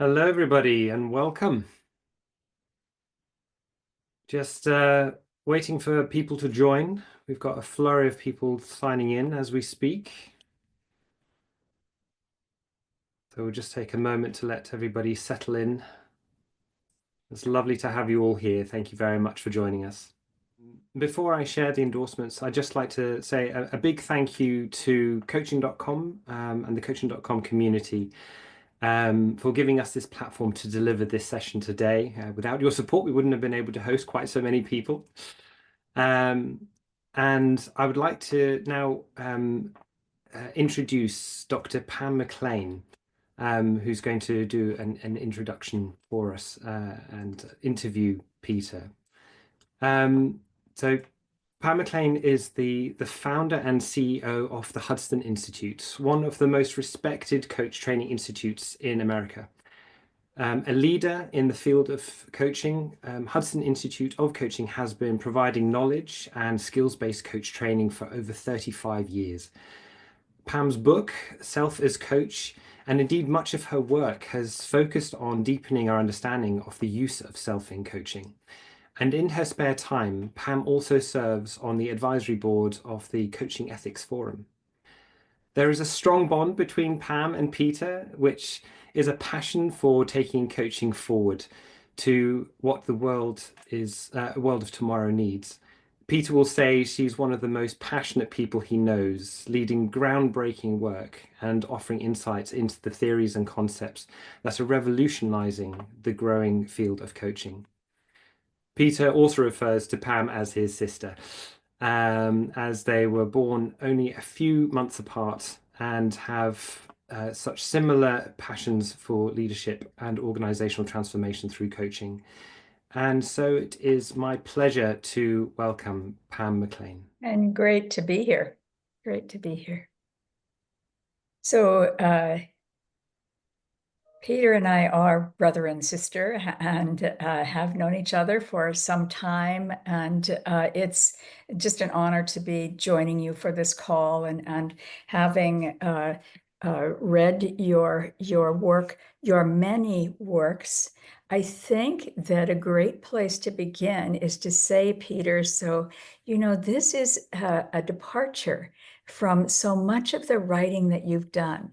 Hello, everybody, and welcome. Just waiting for people to join. We've got a flurry of people signing in as we speak. So we'll just take a moment to let everybody settle in. It's lovely to have you all here. Thank you very much for joining us. Before I share the endorsements, I'd just like to say a big thank you to coaching.com and the coaching.com community for giving us this platform to deliver this session today. Without your support, we wouldn't have been able to host quite so many people. And I would like to now introduce Dr. Pam McLean, who's going to do an introduction for us and interview Peter. So Pam McLean is the founder and CEO of the Hudson Institute, one of the most respected coach training institutes in America. A leader in the field of coaching, Hudson Institute of Coaching has been providing knowledge and skills-based coach training for over 35 years. Pam's book, Self as Coach, and indeed much of her work has focused on deepening our understanding of the use of self in coaching. And in her spare time, Pam also serves on the advisory board of the Coaching Ethics Forum. There is a strong bond between Pam and Peter, which is a passion for taking coaching forward to what the world of tomorrow needs. Peter will say she's one of the most passionate people he knows, leading groundbreaking work and offering insights into the theories and concepts that are revolutionizing the growing field of coaching. Peter also refers to Pam as his sister, as they were born only a few months apart and have such similar passions for leadership and organizational transformation through coaching. And so it is my pleasure to welcome Pam McLean. And great to be here. Great to be here. So Peter and I are brother and sister and have known each other for some time. And it's just an honor to be joining you for this call and having read your work, your many works. I think that a great place to begin is to say, Peter, so, this is a departure from so much of the writing that you've done.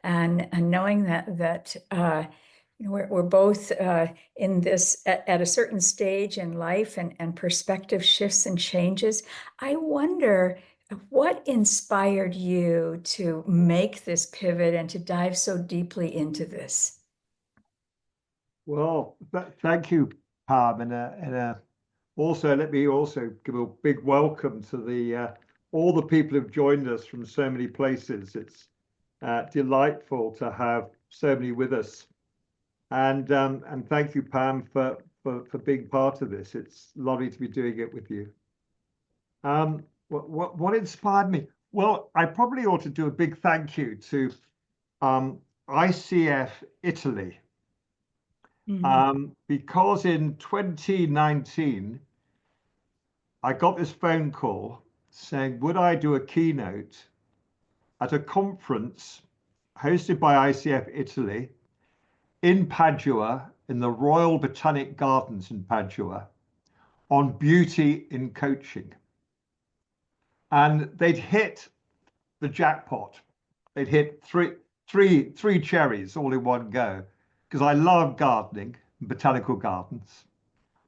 And knowing that we're both in this at a certain stage in life and perspective shifts and changes, I wonder what inspired you to make this pivot and to dive so deeply into this? Well, thank you, Pam, also let me also give a big welcome to the all the people who've joined us from so many places. It's delightful to have so many with us, and thank you, Pam, for being part of this. It's lovely to be doing it with you. What inspired me? Well, I probably ought to do a big thank you to ICF Italy. Because in 2019, I got this phone call saying, would I do a keynote at a conference hosted by ICF Italy in Padua, in the Royal Botanic Gardens in Padua, on beauty in coaching. And they'd hit the jackpot. They'd hit three cherries all in one go, because I love gardening and botanical gardens.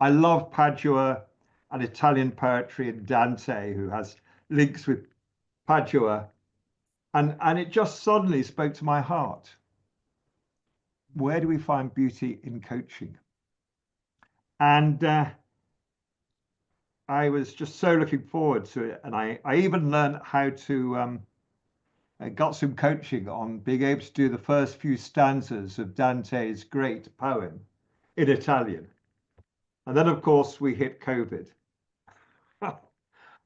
I love Padua and Italian poetry and Dante, who has links with Padua. And it just suddenly spoke to my heart. Where do we find beauty in coaching? And I was just so looking forward to it. And I even learned how to got some coaching on being able to do the first few stanzas of Dante's great poem in Italian. And then, of course, we hit COVID.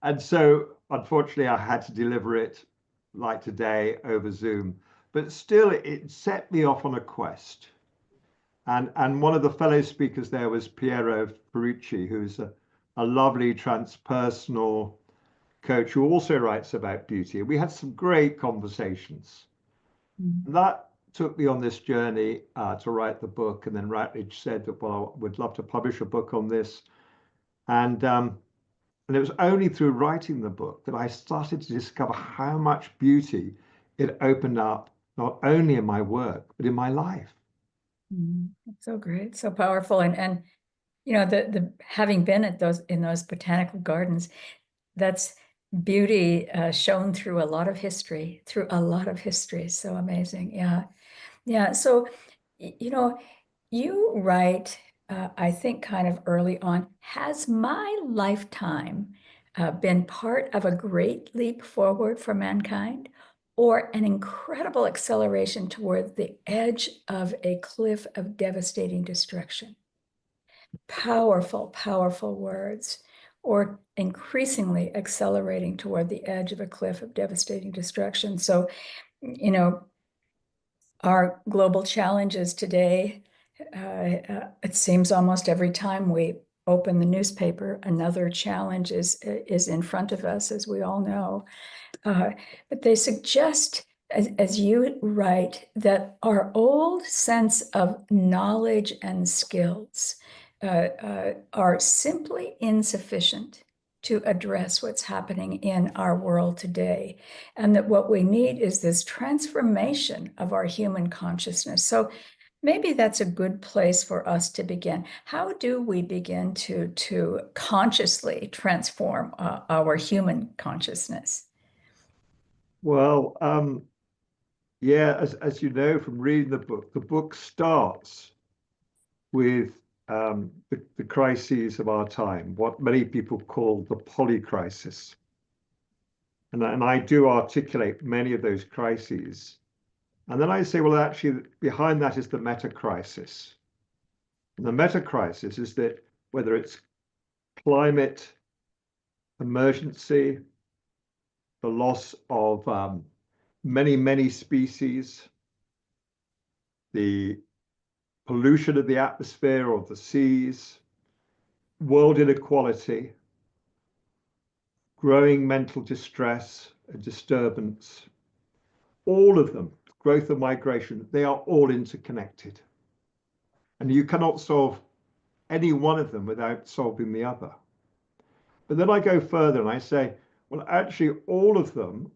And so, unfortunately, I had to deliver it like today over Zoom. But still, it set me off on a quest. And one of the fellow speakers there was Piero Ferrucci, who's a lovely transpersonal coach who also writes about beauty. We had some great conversations. That took me on this journey to write the book, and then Routledge said that, well, I would love to publish a book on this. And it was only through writing the book that I started to discover how much beauty it opened up, not only in my work, but in my life. That's so great, so powerful. And you know, the having been at those botanical gardens, that's beauty shown through a lot of history, So amazing. Yeah. Yeah. So, you know, you write, I think kind of early on, has my lifetime been part of a great leap forward for mankind, or an incredible acceleration toward the edge of a cliff of devastating destruction? Powerful, powerful words. Or increasingly accelerating toward the edge of a cliff of devastating destruction. So, you know, our global challenges today, it seems almost every time we open the newspaper, another challenge is in front of us, as we all know. But they suggest, as you write, that our old sense of knowledge and skills are simply insufficient to address what's happening in our world today, and that what we need is this transformation of our human consciousness. So maybe that's a good place for us to begin. How do we begin to consciously transform our human consciousness? Well, yeah, as you know from reading the book starts with the crises of our time, what many people call the polycrisis. And I do articulate many of those crises. And then I say, well, actually, behind that is the meta crisis. And the meta crisis is that whether it's climate emergency, the loss of many, many species, the pollution of the atmosphere or the seas, world inequality, growing mental distress and disturbance, all of them, growth and migration, they are all interconnected. And you cannot solve any one of them without solving the other. But then I go further and I say, well, actually, all of them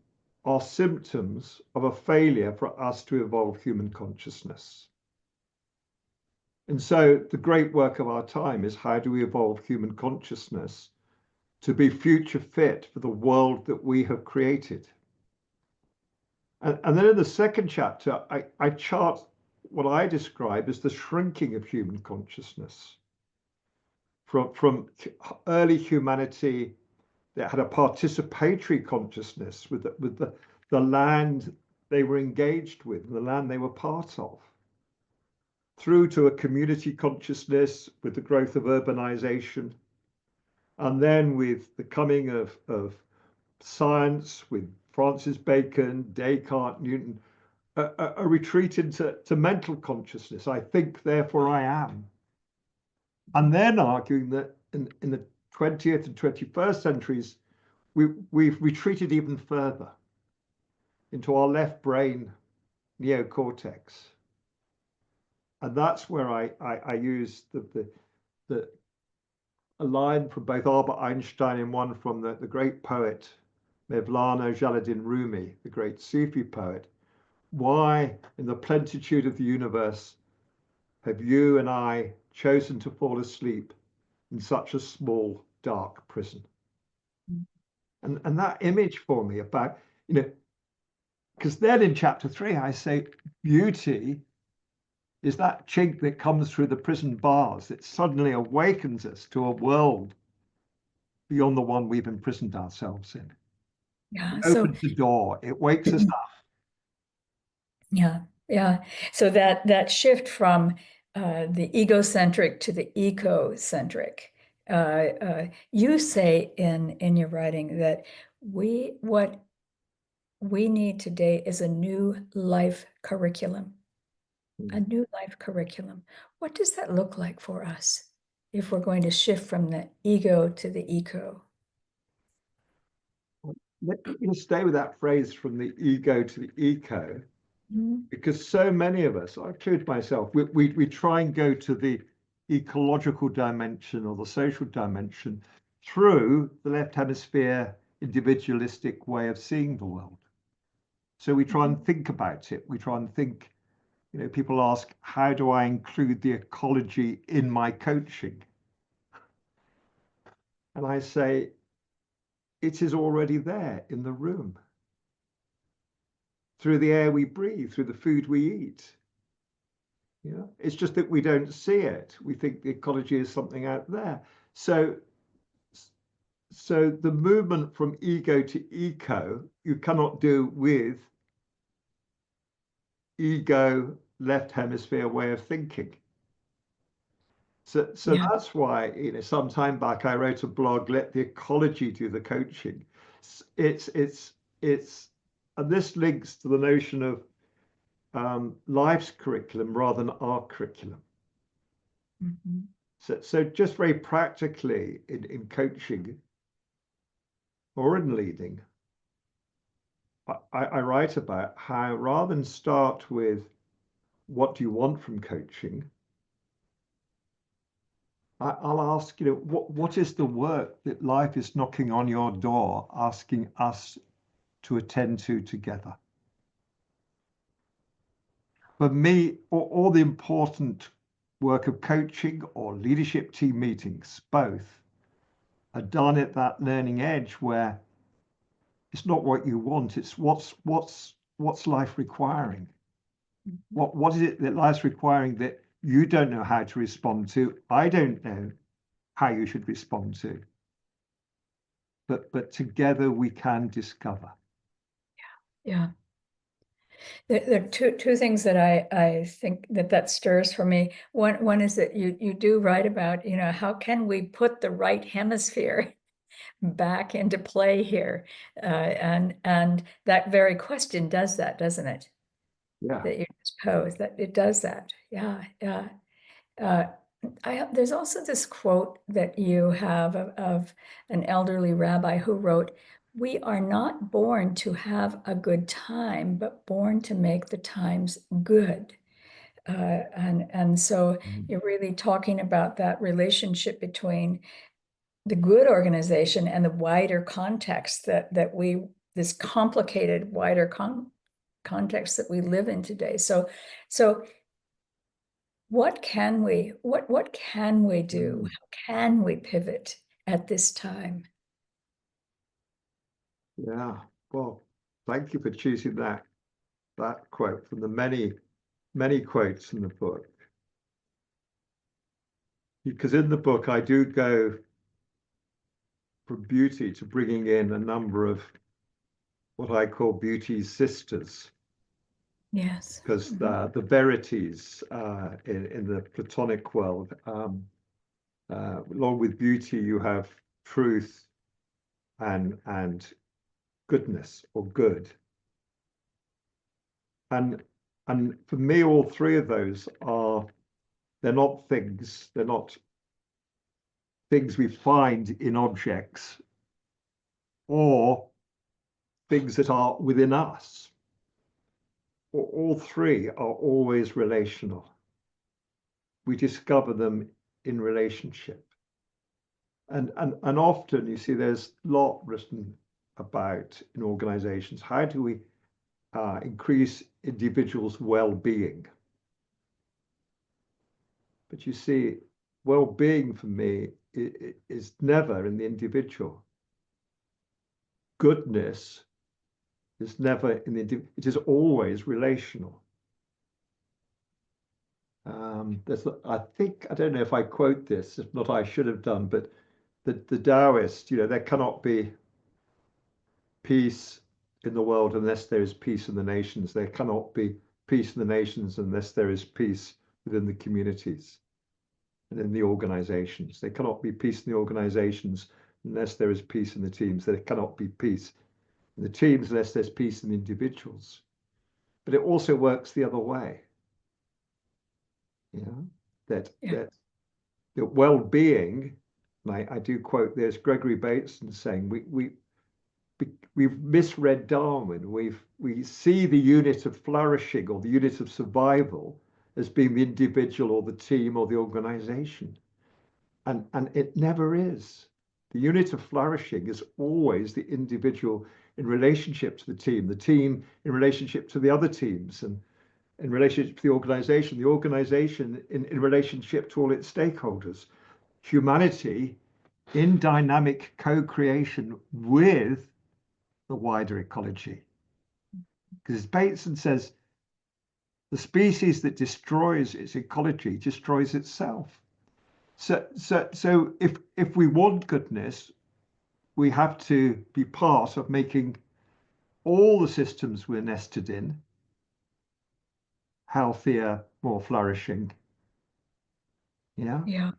are symptoms of a failure for us to evolve human consciousness. And so the great work of our time is, how do we evolve human consciousness to be future fit for the world that we have created? And then in the second chapter, I chart what I describe as the shrinking of human consciousness from early humanity that had a participatory consciousness with the land they were engaged with, the land they were part of, through to a community consciousness with the growth of urbanization, and then with the coming of science with Francis Bacon, Descartes, Newton, a retreat into mental consciousness. I think, therefore I am. And then arguing that in the 20th and 21st centuries, we've retreated even further into our left brain neocortex. And that's where I use a line from both Albert Einstein and one from the great poet Mevlana Jalaluddin Rumi, the great Sufi poet. Why, in the plenitude of the universe, have you and I chosen to fall asleep in such a small, dark prison? And that image for me about, because then in chapter 3, I say beauty is that chink that comes through the prison bars that suddenly awakens us to a world beyond the one we've imprisoned ourselves in. Yeah. It So opens the door, it wakes us up. yeah, yeah. So that shift from the egocentric to the ecocentric. You say in your writing that what we need today is a new life curriculum. A new life curriculum. What does that look like for us if we're going to shift from the ego to the eco? Let me stay with that phrase, from the ego to the eco, Because so many of us, I include myself, we try and go to the ecological dimension or the social dimension through the left hemisphere individualistic way of seeing the world. So we try and think about it. We try and think, people ask, how do I include the ecology in my coaching? And I say, it is already there in the room, through the air we breathe, through the food we eat. It's just that we don't see it. We think the ecology is something out there. So the movement from ego to eco, you cannot do with ego left hemisphere way of thinking. So Yeah. that's why, some time back I wrote a blog, Let the Ecology Do the Coaching. It's and this links to the notion of life's curriculum rather than our curriculum. So just very practically in coaching or in leading, I write about how rather than start with what do you want from coaching, I'll ask, what is the work that life is knocking on your door, asking us to attend to together? For me, all the important work of coaching or leadership team meetings, both, are done at that learning edge where it's not what you want, it's what's life requiring. What is it that life's requiring that you don't know how to respond to? I don't know how you should respond to. But together we can discover. Yeah. There are two things that I think that stirs for me. One is that you do write about, how can we put the right hemisphere back into play here? And that very question does that, doesn't it? Yeah. That you just posed, that it does that. Yeah, yeah. There's also this quote that you have of an elderly rabbi who wrote, "We are not born to have a good time, but born to make the times good." And so you're really talking about that relationship between the good organization and the wider context this complicated wider context that we live in today. So what can we do? How can we pivot at this time? Yeah. Well, thank you for choosing that quote from the many quotes in the book. Because in the book I do go from beauty to bringing in a number of what I call beauty sisters. Yes. Because the verities in the Platonic world, along with beauty, you have truth and goodness or good. And for me, all three of those they're not things we find in objects or things that are within us. All three are always relational. We discover them in relationship. And often you see there's a lot written about in organizations, how do we increase individuals' well-being? But you see, well-being for me is never in the individual. Goodness is never in the individual. It is always relational. I think, I don't know if I quote this, if not I should have done, but the Taoist, there cannot be peace in the world unless there is peace in the nations. There cannot be peace in the nations unless there is peace within the communities and in the organizations. There cannot be peace in the organizations unless there is peace in the teams. There cannot be peace in the teams unless there's peace in the individuals. But it also works the other way. That well-being, I do quote, there's Gregory Bateson saying, we've misread Darwin. We see the unit of flourishing or the unit of survival as being the individual or the team or the organization. And it never is. The unit of flourishing is always the individual in relationship to the team in relationship to the other teams, and in relationship to the organization in relationship to all its stakeholders. Humanity in dynamic co-creation with the wider ecology. Because as Bateson says, the species that destroys its ecology destroys itself. So if we want goodness, we have to be part of making all the systems we're nested in healthier, more flourishing. Yeah. Yeah.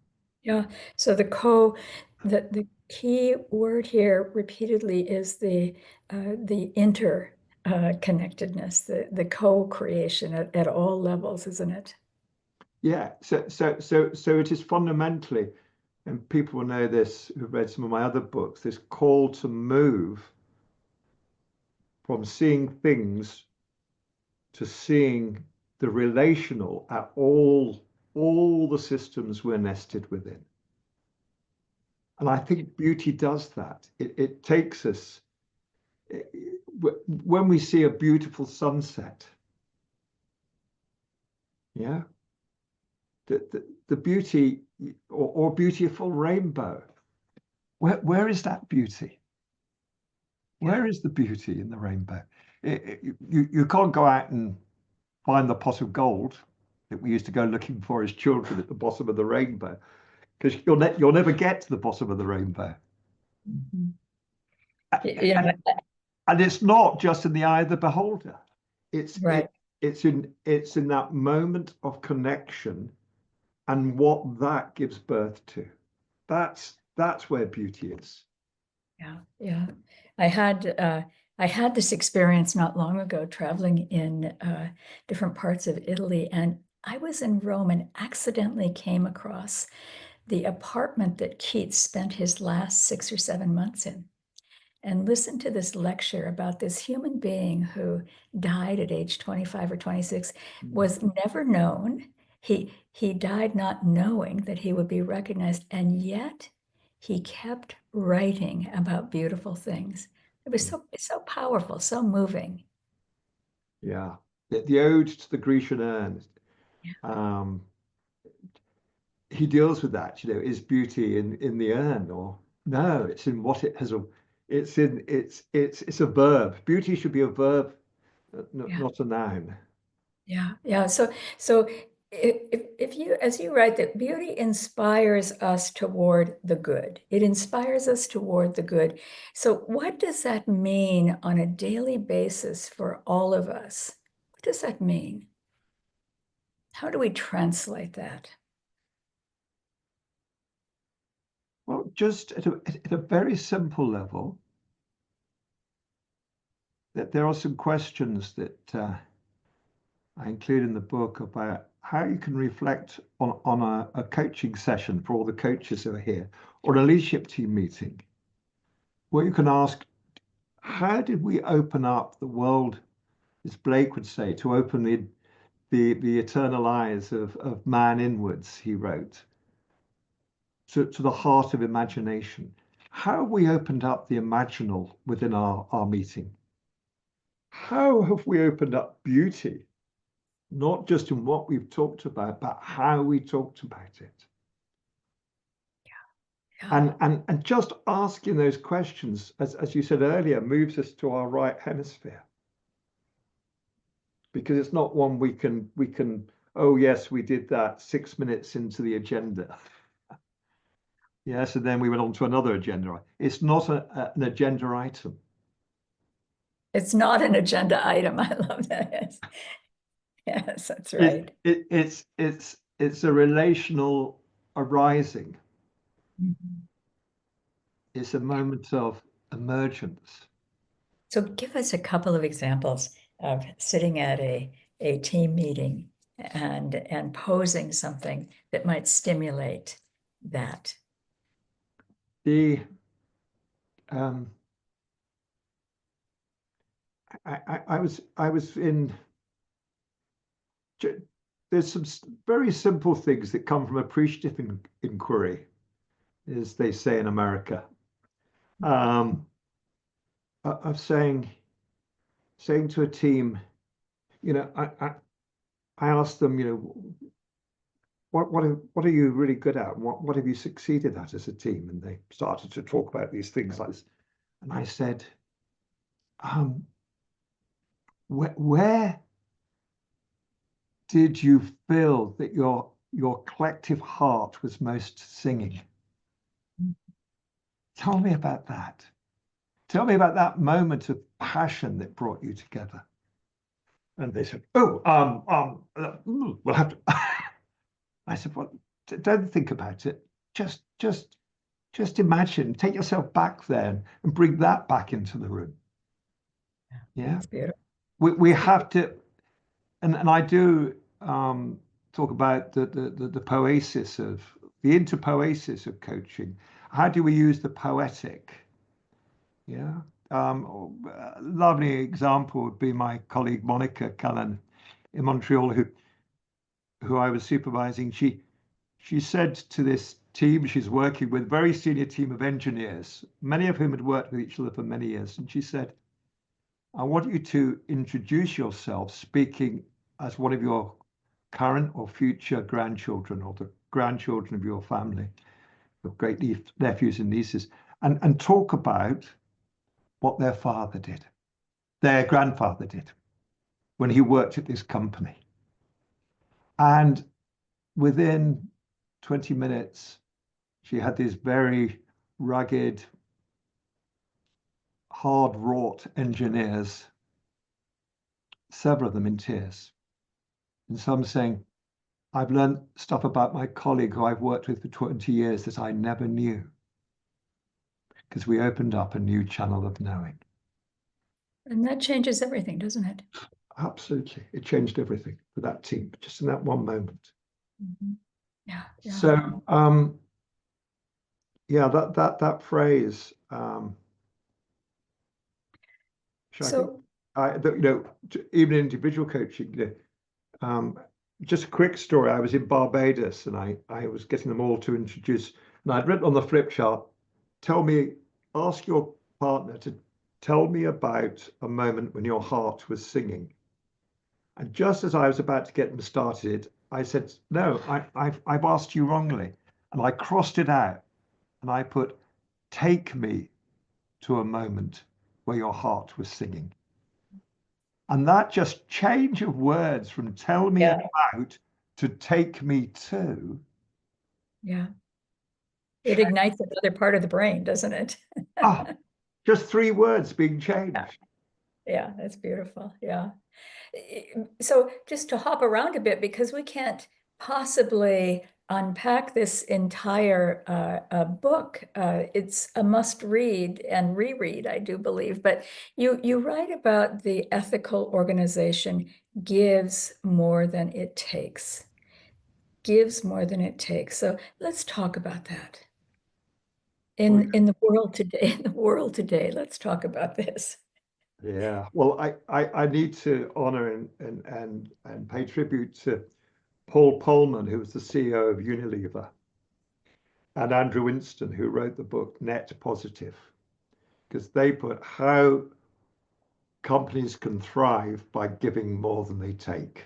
Yeah. So the key word here repeatedly is the interconnectedness, the co-creation at all levels, isn't it? Yeah. So it is fundamentally, and people will know this who've read some of my other books, this call to move from seeing things to seeing the relational at all the systems we're nested within. And I think beauty does that. It takes us, when we see a beautiful sunset, yeah, the beauty or beautiful rainbow, where is that beauty? Where is the beauty in the rainbow? You can't go out and find the pot of gold that we used to go looking for as children at the bottom of the rainbow, because you'll never get to the bottom of the rainbow. Mhm. And it's not just in the eye of the beholder. It's Right. It's in that moment of connection and what that gives birth to. That's where beauty is. Yeah, yeah. I had this experience not long ago traveling in different parts of Italy, and I was in Rome and accidentally came across the apartment that Keats spent his last 6 or 7 months in, and listened to this lecture about this human being who died at age 25 or 26, was never known. He died not knowing that he would be recognized, and yet he kept writing about beautiful things. It was so powerful, so moving. Yeah. The ode to the Grecian urn. He deals with that, is beauty in the urn, or no, it's in what it has. It's a verb. Beauty should be a verb, not a noun. Yeah, yeah. So if you, as you write, that beauty inspires us toward the good, it inspires us toward the good. So what does that mean on a daily basis for all of us? What does that mean? How do we translate that? Well, just at a very simple level, that there are some questions that I include in the book about how you can reflect on a coaching session for all the coaches who are here, or a leadership team meeting, where you can ask, how did we open up the world, as Blake would say, to open the eternal eyes of man inwards, he wrote, to the heart of imagination. How have we opened up the imaginal within our meeting? How have we opened up beauty, not just in what we've talked about, but how we talked about it? Yeah. And just asking those questions, as you said earlier, moves us to our right hemisphere. Because it's not one we can, oh yes, we did that 6 minutes into the agenda. Yes, and then we went on to another agenda. It's not an agenda item. It's not an agenda item. I love that. Yes, that's right. It's a relational arising. Mhm. It's a moment of emergence. So give us a couple of examples of sitting at a team meeting and posing something that might stimulate that. The um, I was in. There's some very simple things that come from appreciative inquiry, as they say in America. Of saying to a team, I asked them, what are you really good at? What have you succeeded at as a team? And they started to talk about these things like this. And I said, where did you feel that your collective heart was most singing? Tell me about that. Tell me about that moment of passion that brought you together. And they said, we'll have to. I said, well, don't think about it. Just imagine, take yourself back there and bring that back into the room. Yeah. That's beautiful. We have to, and I do talk about the poesis of the interpoesis of coaching. How do we use the poetic? Yeah. A lovely example would be my colleague Monica Callan in Montreal, who I was supervising. She said to this team she's working with, very senior team of engineers, many of whom had worked with each other for many years, and she said, I want you to introduce yourself speaking as one of your current or future grandchildren, or the grandchildren of your family, your great nephews and nieces, and talk about what their father did, their grandfather did, when he worked at this company. And within 20 minutes, she had these very rugged, hard-wrought engineers, several of them in tears, and some saying, I've learned stuff about my colleague who I've worked with for 20 years that I never knew, because we opened up a new channel of knowing. And that changes everything, doesn't it? Absolutely. It changed everything for that team, just in that one moment. Mm-hmm. Yeah. So, yeah, that phrase, so, even in individual coaching, just a quick story. I was in Barbados and I was getting them all to introduce, and I'd written on the flip chart, ask your partner to tell me about a moment when your heart was singing. And just as I was about to get them started, I said, no, I've asked you wrongly. And I crossed it out and I put, take me to a moment where your heart was singing. And that just change of words from tell me about to take me to. Yeah. It ignites another part of the brain, doesn't it? Just 3 words being changed. Yeah, that's beautiful. Yeah. So just to hop around a bit, because we can't possibly unpack this entire book. It's a must read and reread, I do believe. But you write about the ethical organization gives more than it takes. Gives more than it takes. So let's talk about that. In the world today, let's talk about this. Yeah, well, I need to honor and pay tribute to Paul Polman, who was the CEO of Unilever, and Andrew Winston, who wrote the book Net Positive, because they put how companies can thrive by giving more than they take.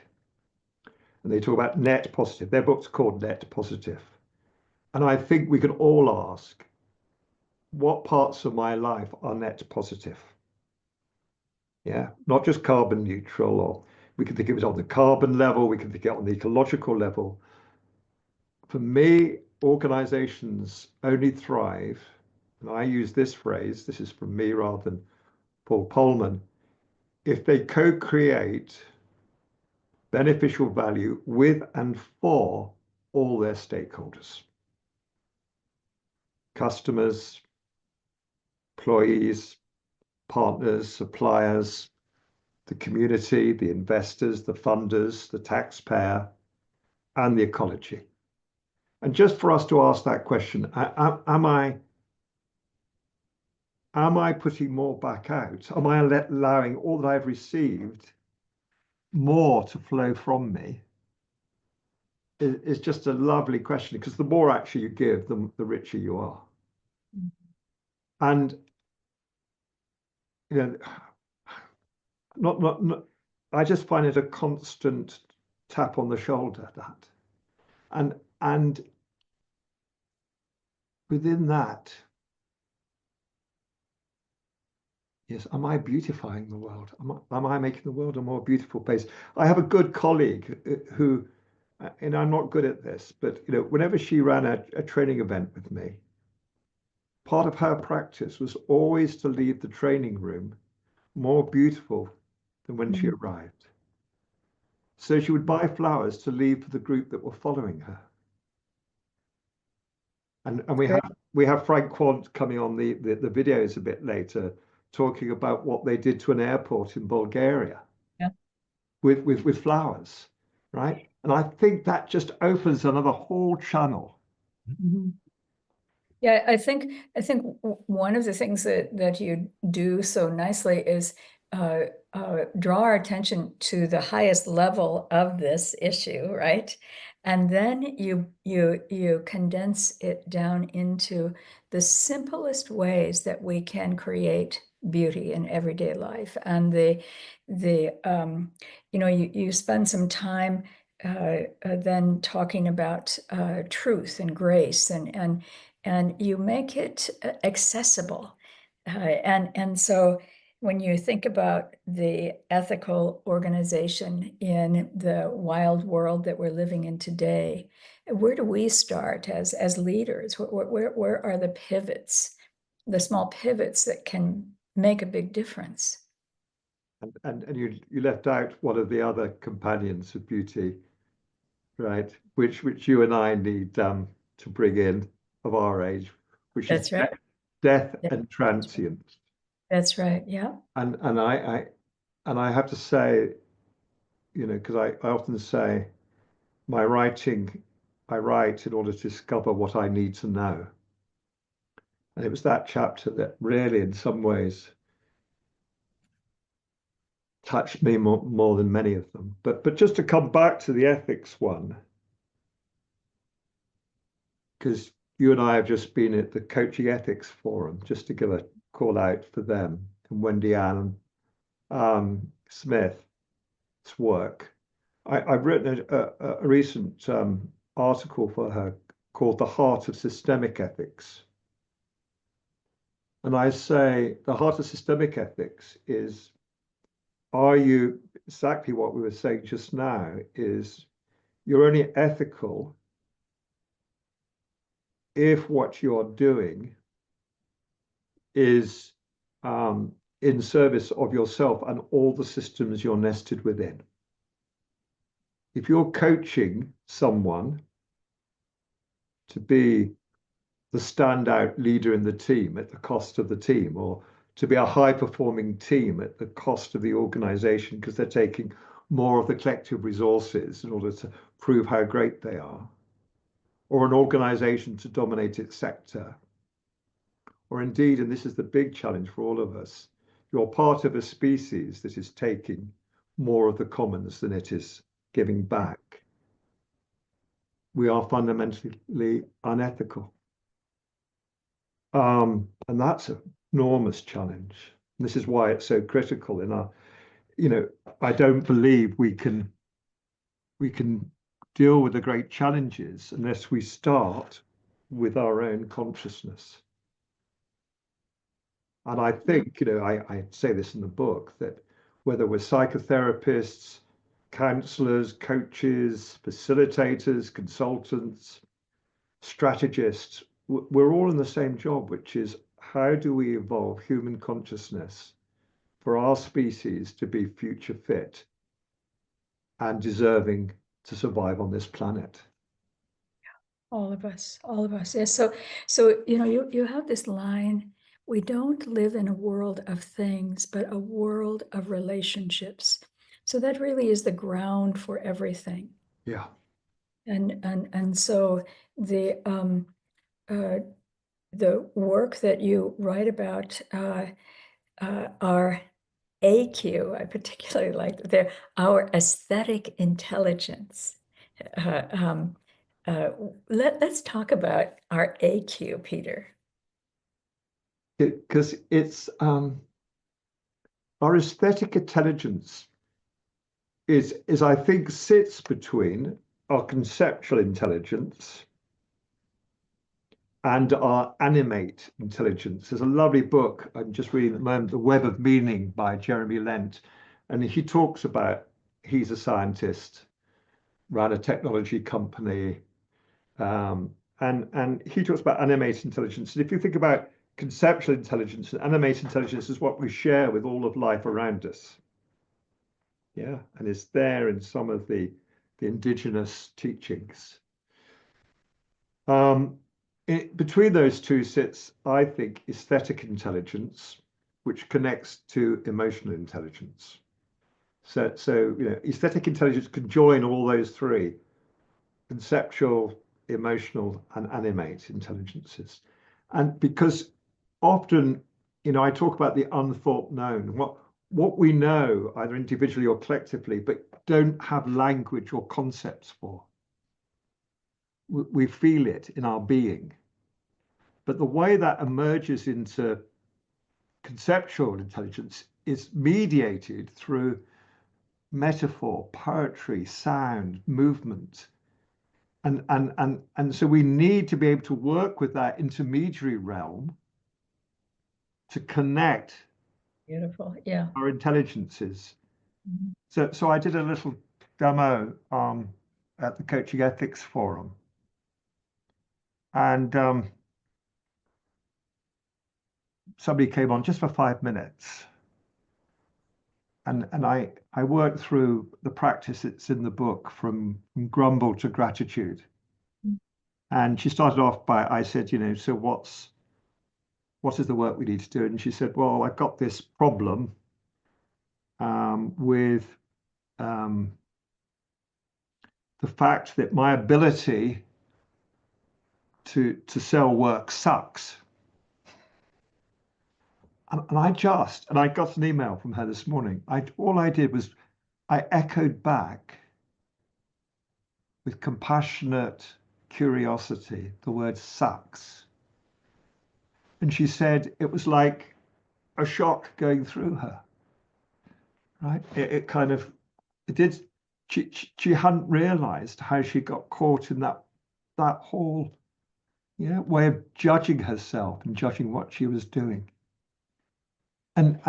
And they talk about net positive. Their book's called Net Positive. And I think we can all ask, what parts of my life are net positive? Yeah, not just carbon neutral, or we can think of it on the carbon level, we can think of it on the ecological level. For me, organizations only thrive, and I use this phrase, this is from me rather than Paul Polman, if they co-create beneficial value with and for all their stakeholders. Customers, employees, partners, suppliers, the community, the investors, the funders, the taxpayer, and the ecology. And just for us to ask that question, am I am I putting more back out? Am I allowing all that I've received more to flow from me? Is just a lovely question, because the more actually you give, the richer you are. And you know, not I just find it a constant tap on the shoulder, that, and within that, yes, am I beautifying the world? Am I making the world a more beautiful place? I have a good colleague who, and I'm not good at this, but whenever she ran a training event with me, part of her practice was always to leave the training room more beautiful than when she arrived. So she would buy flowers to leave for the group that were following her. And we have Frank Quant coming on the videos a bit later, talking about what they did to an airport in Bulgaria. Yeah. with flowers, right? And I think that just opens another whole channel. Mm-hmm. Yeah, I think one of the things that you do so nicely is draw our attention to the highest level of this issue, right? And then you condense it down into the simplest ways that we can create beauty in everyday life. And you spend some time then talking about truth and grace and you make it accessible. And so when you think about the ethical organization in the wild world that we're living in today, where do we start as leaders? Where are the pivots, the small pivots that can make a big difference? And you left out one of the other companions of beauty, right? Which you and I need to bring in, of our age, which is That's right. death and transience. That's right. Yeah. And I have to say, because I often say, I write in order to discover what I need to know. And it was that chapter that really, in some ways, touched me more than many of them. But just to come back to the ethics one, because you and I have just been at the Coaching Ethics Forum, just to give a call out for them, and Wendy Ann Smith's work. I've written a recent article for her called The Heart of Systemic Ethics. And I say the heart of systemic ethics is, are you, exactly what we were saying just now, is you're only ethical if what you're doing is in service of yourself and all the systems you're nested within. If you're coaching someone to be the standout leader in the team at the cost of the team, or to be a high-performing team at the cost of the organization because they're taking more of the collective resources in order to prove how great they are, or an organization to dominate its sector, or indeed, and this is the big challenge for all of us, you're part of a species that is taking more of the commons than it is giving back. We are fundamentally unethical. And that's an enormous challenge. And this is why it's so critical in our, I don't believe we can deal with the great challenges unless we start with our own consciousness. And I think, I say this in the book, that whether we're psychotherapists, counselors, coaches, facilitators, consultants, strategists, we're all in the same job, which is how do we evolve human consciousness for our species to be future fit and deserving to survive on this planet? All of us. Yes. So you have this line, we don't live in a world of things, but a world of relationships. So that really is the ground for everything. Yeah. And so the the work that you write about our AQ, I particularly like our aesthetic intelligence. Let's talk about our AQ, Peter. Because it's our aesthetic intelligence is I think sits between our conceptual intelligence and our animate intelligence. There's a lovely book I'm just reading at the moment, The Web of Meaning by Jeremy Lent, and he talks about he's a scientist, ran a technology company, and he talks about animate intelligence. And if you think about conceptual intelligence, and animate intelligence is what we share with all of life around us. Yeah, and it's there in some of the indigenous teachings. Between those two sits, I think, aesthetic intelligence, which connects to emotional intelligence. So aesthetic intelligence can join all those three: conceptual, emotional, and animate intelligences. And because often, I talk about the unthought known, what we know, either individually or collectively, but don't have language or concepts for. We feel it in our being. But the way that emerges into conceptual intelligence is mediated through metaphor, poetry, sound, movement. And so we need to be able to work with that intermediary realm to connect Beautiful, yeah. our intelligences. Mhm. So I did a little demo at the Coaching Ethics Forum. And somebody came on just for 5 minutes. And I worked through the practice that's in the book from grumble to gratitude. Mm. And she started off by, I said, so what is the work we need to do? And she said, well, I've got this problem with the fact that my ability to sell work sucks. And I got an email from her this morning. All I did was I echoed back with compassionate curiosity the word sucks. And she said it was like a shock going through her, right? It did. She hadn't realized how she got caught in that whole way of judging herself and judging what she was doing. And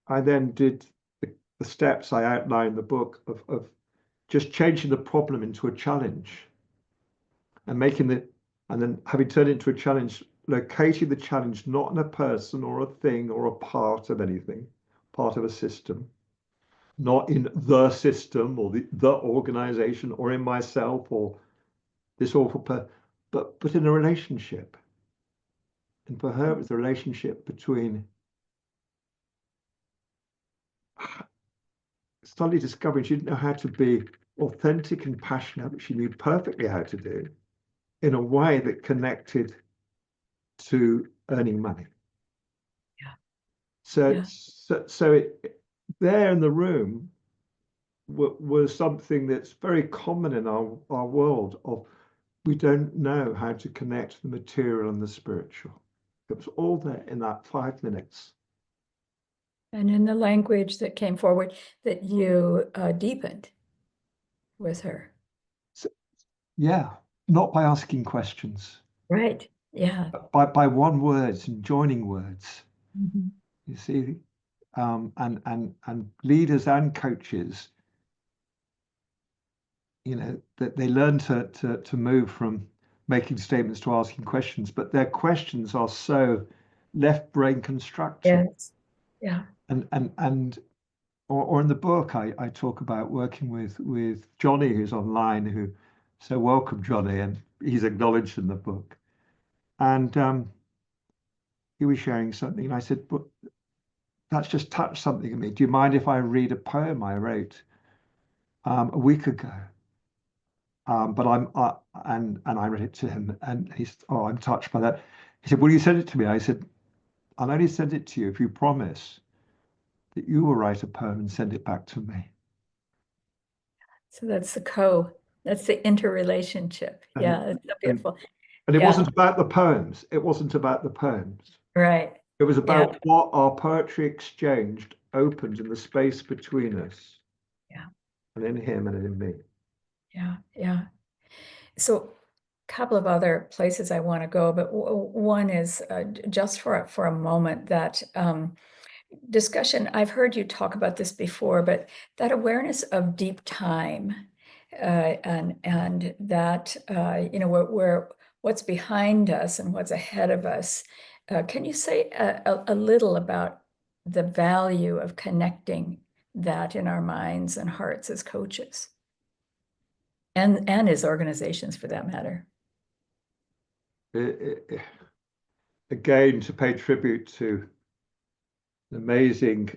I then did the steps I outlined in the book of just changing the problem into a challenge and then having turned it into a challenge, locating the challenge not in a person or a thing or a part of anything, part of a system, not in the system or the organization or in myself or this awful person, but in a relationship. And for her, it was the relationship between suddenly discovering she didn't know how to be authentic and passionate, but she knew perfectly how to do in a way that connected to earning money. Yeah. So, Yeah. so it, there in the room was something that's very common in our world of we don't know how to connect the material and the spiritual. It was all there in that 5 minutes. And in the language that came forward that you deepened with her. So, yeah, not by asking questions. Right. Yeah. By one words and joining words. Mm-hmm. You see, and leaders and coaches, that they learn to move from making statements to asking questions, but their questions are so left brain constructed. Yes. Yeah. Or in the book, I talk about working with Johnny, who's online, who so welcome Johnny, and he's acknowledged in the book. And he was sharing something, and I said, but that's just touched something in me. Do you mind if I read a poem I wrote a week ago? But and I read it to him, and he said, "Oh, I'm touched by that." He said, "Will you send it to me?" I said, "I'll only send it to you if you promise that you will write a poem and send it back to me." So that's the interrelationship. Yeah, it's so And, beautiful. and it Yeah, wasn't about the poems. It wasn't about the poems. right. It was Yeah, about what our poetry exchanged opened in the space between us, yeah, and in him and in me. yeah, yeah. So a couple of other places I want to go, but one is just for a moment that discussion. I've heard you talk about this before, but that awareness of deep time, and that where what's behind us and what's ahead of us. Can you say a little about the value of connecting that in our minds and hearts as coaches, and as organizations for that matter? Again, to pay tribute to an amazing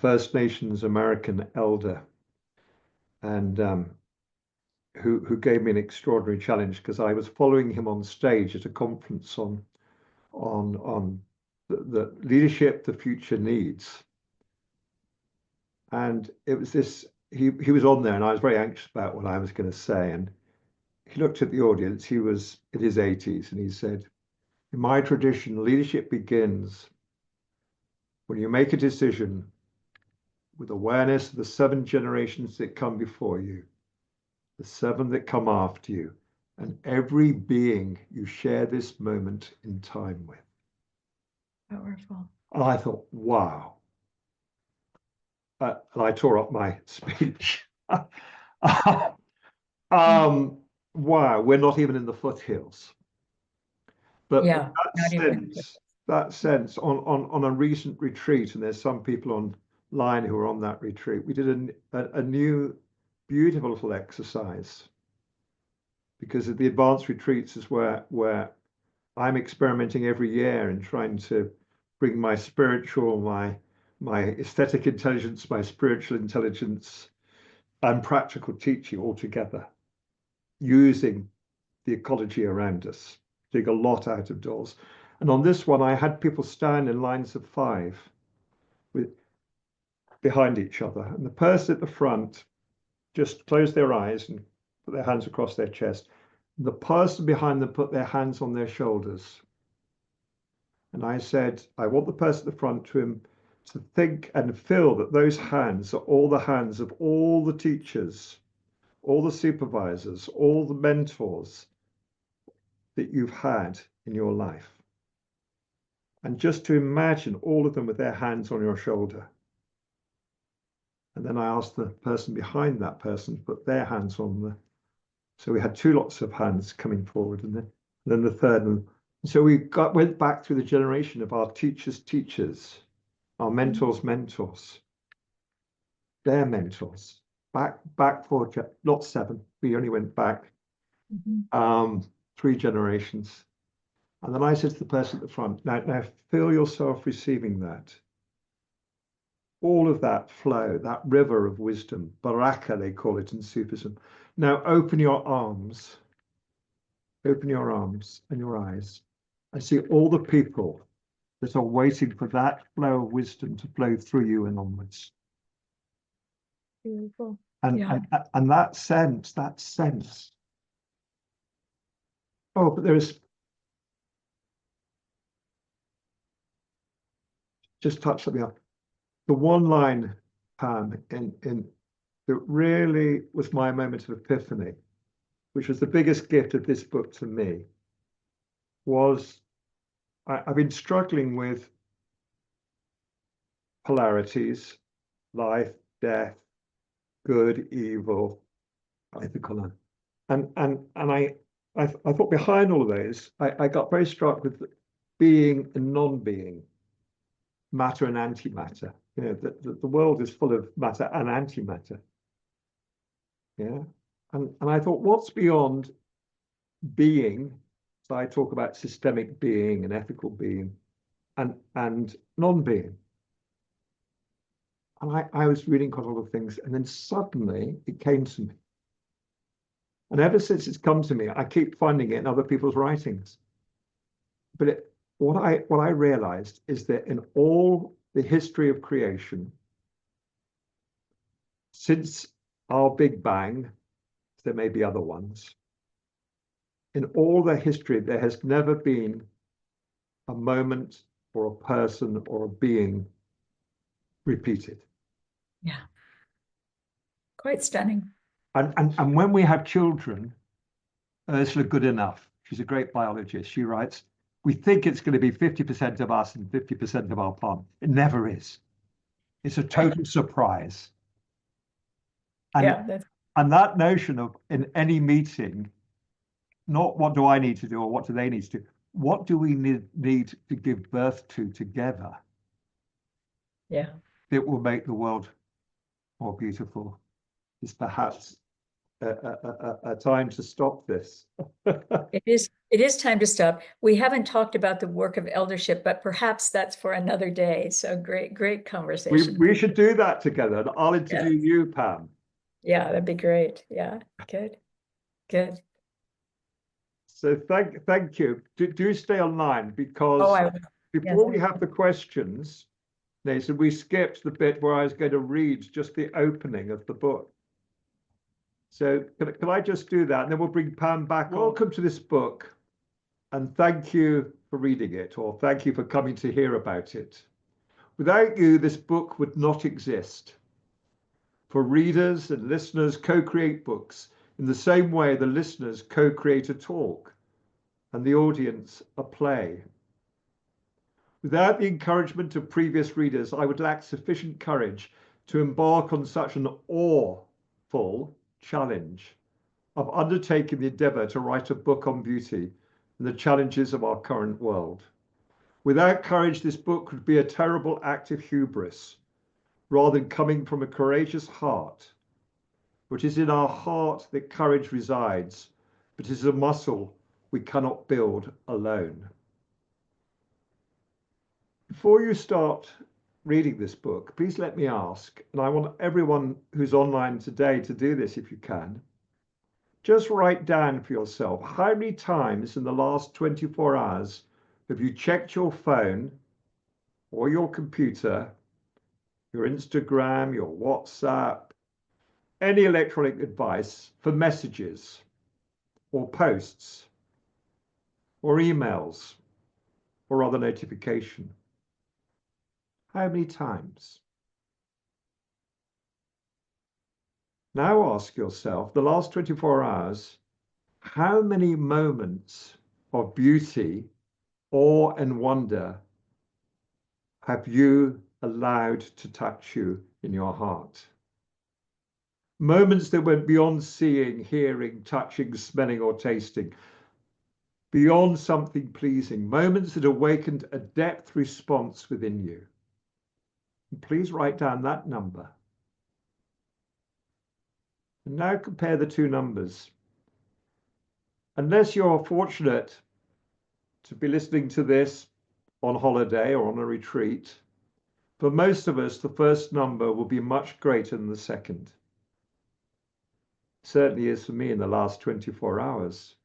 First Nations American elder, and who gave me an extraordinary challenge, because I was following him on stage at a conference on the leadership the future needs. And it was this, he was on there, and I was very anxious about what I was going to say. And he looked at the audience, he was in his 80s, and he said, "In my tradition, leadership begins when you make a decision with awareness of the 7 generations that come before you, the 7 that come after you, and every being you share this moment in time with." Powerful. And I thought, wow. And I tore up my speech. Wow, we're not even in the foothills. But Yeah, not even. that sense on a recent retreat, and there's some people online who are on that retreat, we did a new beautiful little exercise, because of the advanced retreats is where I'm experimenting every year and trying to bring my spiritual, my aesthetic intelligence, my spiritual intelligence, and practical teaching all together, using the ecology around us, doing a lot out of doors. And on this one, I had people stand in lines of 5 with behind each other. And the person at the front just closed their eyes and put their hands across their chest. And the person behind them put their hands on their shoulders. And I said, I want the person at the front to think and feel that those hands are all the hands of all the teachers, all the supervisors, all the mentors that you've had in your life. And just to imagine all of them with their hands on your shoulder. And then I asked the person behind that person to put their hands on the. So we had 2 lots of hands coming forward, and then the third. And so we went back through the generation of our teachers' teachers, our mentors' mentors, their mentors, back 4, not 7. We only went back 3 generations. And then I said to the person at the front, now feel yourself receiving that. All of that flow, that river of wisdom, baraka they call it in Sufism. Now open your arms and your eyes. I see all the people that are waiting for that flow of wisdom to flow through you and onwards. Beautiful. And, Yeah. and that sense. Oh, but there's just touch something up. The one line, Pam, in that really was my moment of epiphany, which was the biggest gift of this book to me, was I've been struggling with polarities, life, death, good, evil, ethical, and I thought behind all of those, I got very struck with being and non-being, matter and antimatter. You know, the world is full of matter and antimatter. Yeah, and I thought, what's beyond being? So I talk about systemic being and ethical being, and non-being. And I was reading quite a lot of things, and then suddenly it came to me. And ever since it's come to me, I keep finding it in other people's writings. But what I realized is that in all the history of creation, since our Big Bang, there may be other ones, in all the history, there has never been a moment or a person or a being repeated. Yeah. Quite stunning. And when we have children, Ursula Goodenough, she's a great biologist, she writes, we think it's going to be 50% of us and 50% of our plant. It never is. It's a total surprise. And, Yeah, and that notion of in any meeting, not what do I need to do or what do they need to do, what do we need to give birth to together? Yeah. That will make the world more beautiful is perhaps a time to stop this. It is time to stop. We haven't talked about the work of eldership, but perhaps that's for another day. So great conversation. We should do that together. And I'll interview you, Pam. Yeah, that'd be great. Yeah, good. So thank you. Do stay online because before we have the questions, Nathan, we skipped the bit where I was going to read just the opening of the book. So can I just do that? And then we'll bring Pam back. Welcome to this book. And thank you for reading it, or thank you for coming to hear about it. Without you, this book would not exist. For readers and listeners co-create books in the same way the listeners co-create a talk and the audience a play. Without the encouragement of previous readers, I would lack sufficient courage to embark on such an awful challenge of undertaking the endeavour to write a book on beauty and the challenges of our current world. Without courage, this book would be a terrible act of hubris, rather than coming from a courageous heart. For it is in our heart that courage resides, but it is a muscle we cannot build alone. Before you start reading this book, please let me ask, and I want everyone who's online today to do this if you can, just write down for yourself how many times in the last 24 hours have you checked your phone or your computer, your Instagram, your WhatsApp, any electronic device for messages or posts or emails or other notification. How many times? Now ask yourself, the last 24 hours, how many moments of beauty, awe and wonder have you allowed to touch you in your heart? Moments that went beyond seeing, hearing, touching, smelling or tasting, beyond something pleasing, moments that awakened a depth response within you. And please write down that number. And now compare the two numbers. Unless you're fortunate to be listening to this on holiday or on a retreat, for most of us, the first number will be much greater than the second. Certainly is for me in the last 24 hours.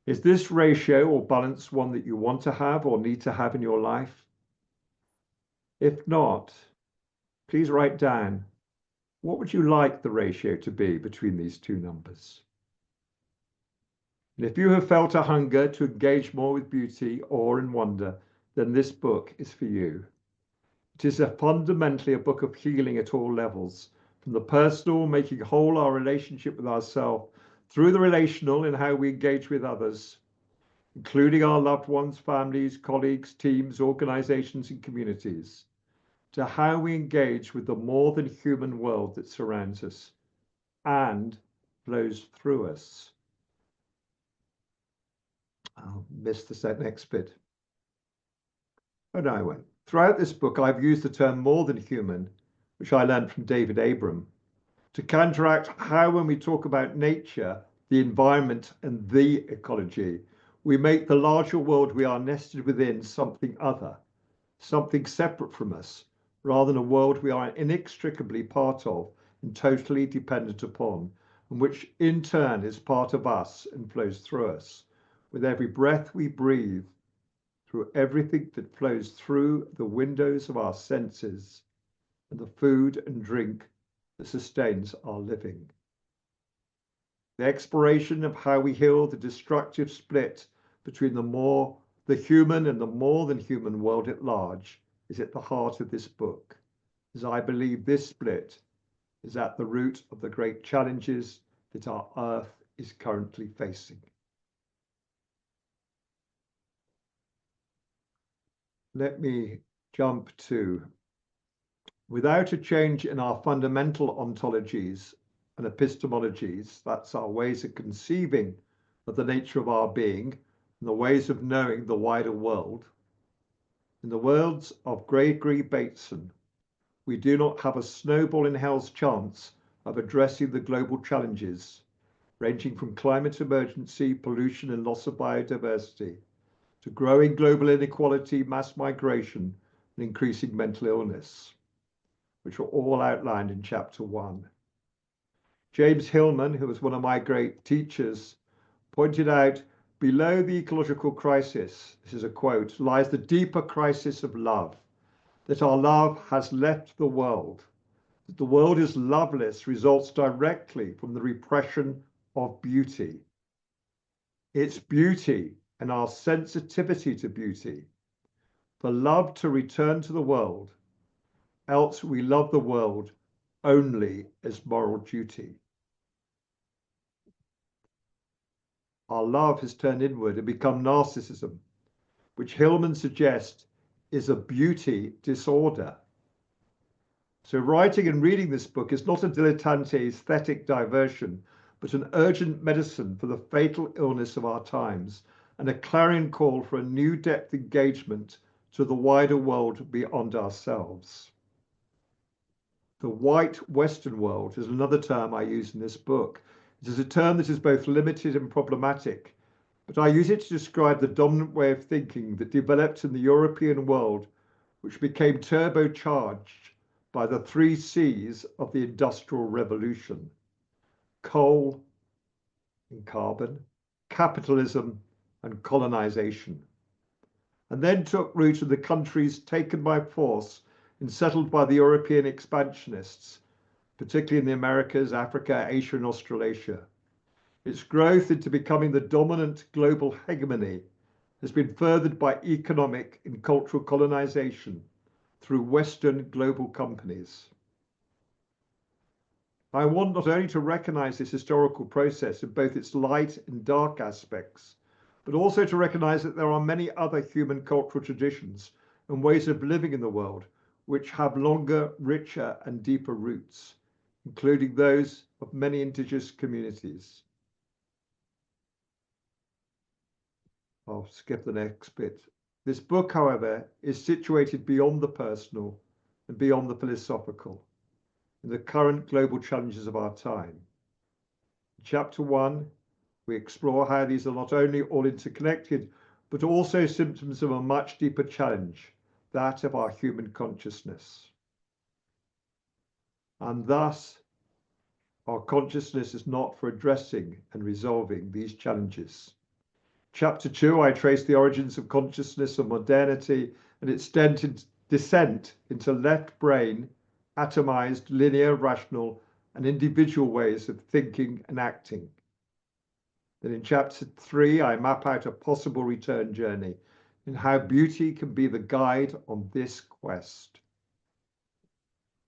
Is this ratio or balance one that you want to have or need to have in your life? If not, please write down, what would you like the ratio to be between these two numbers? And if you have felt a hunger to engage more with beauty, awe and wonder, then this book is for you. It is fundamentally a book of healing at all levels, from the personal, making whole our relationship with ourselves, through the relational in how we engage with others, including our loved ones, families, colleagues, teams, organizations and communities, to how we engage with the more than human world that surrounds us and flows through us. I'll miss the next bit. Oh, no, I won't. Throughout this book, I've used the term more than human, which I learned from David Abram, to counteract how when we talk about nature, the environment and the ecology, we make the larger world we are nested within something other, something separate from us, rather than a world we are inextricably part of and totally dependent upon, and which in turn is part of us and flows through us. With every breath we breathe, through everything that flows through the windows of our senses, and the food and drink that sustains our living. The exploration of how we heal the destructive split between the human and the more than human world at large is at the heart of this book, as I believe this split is at the root of the great challenges that our earth is currently facing. Let me jump to, without a change in our fundamental ontologies and epistemologies, that's our ways of conceiving of the nature of our being and the ways of knowing the wider world, in the words of Gregory Bateson, we do not have a snowball in hell's chance of addressing the global challenges, ranging from climate emergency, pollution and loss of biodiversity, to growing global inequality, mass migration, and increasing mental illness, which are all outlined in chapter 1. James Hillman, who was one of my great teachers, pointed out, below the ecological crisis, this is a quote, lies the deeper crisis of love, that our love has left the world. That the world is loveless results directly from the repression of beauty. It's beauty and our sensitivity to beauty, for love to return to the world, else we love the world only as moral duty. Our love has turned inward and become narcissism, which Hillman suggests is a beauty disorder. So writing and reading this book is not a dilettante aesthetic diversion, but an urgent medicine for the fatal illness of our times, and a clarion call for a new depth engagement to the wider world beyond ourselves. The white Western world is another term I use in this book. It is a term that is both limited and problematic, but I use it to describe the dominant way of thinking that developed in the European world, which became turbocharged by the 3 C's of the Industrial Revolution: coal and carbon, capitalism and colonization, and then took root in the countries taken by force and settled by the European expansionists, particularly in the Americas, Africa, Asia and Australasia. Its growth into becoming the dominant global hegemony has been furthered by economic and cultural colonization through Western global companies. I want not only to recognize this historical process in both its light and dark aspects, but also to recognize that there are many other human cultural traditions and ways of living in the world which have longer, richer and deeper roots, including those of many indigenous communities. I'll skip the next bit. This book, however, is situated beyond the personal and beyond the philosophical in the current global challenges of our time. In chapter 1, we explore how these are not only all interconnected, but also symptoms of a much deeper challenge, that of our human consciousness. And thus, our consciousness is not for addressing and resolving these challenges. Chapter 2, I trace the origins of consciousness and modernity and its descent into left brain, atomized, linear, rational, and individual ways of thinking and acting. Then in chapter 3, I map out a possible return journey and how beauty can be the guide on this quest.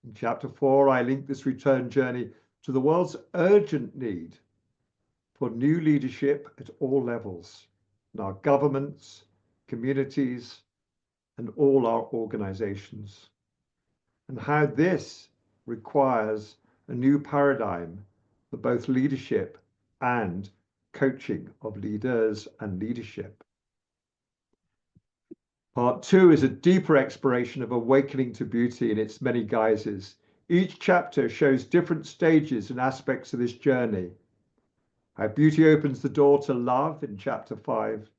In chapter 4, I link this return journey to the world's urgent need for new leadership at all levels, in our governments, communities, and all our organizations, and how this requires a new paradigm for both leadership and coaching of leaders and leadership. Part 2 is a deeper exploration of awakening to beauty in its many guises. Each chapter shows different stages and aspects of this journey. How beauty opens the door to love in chapter 5,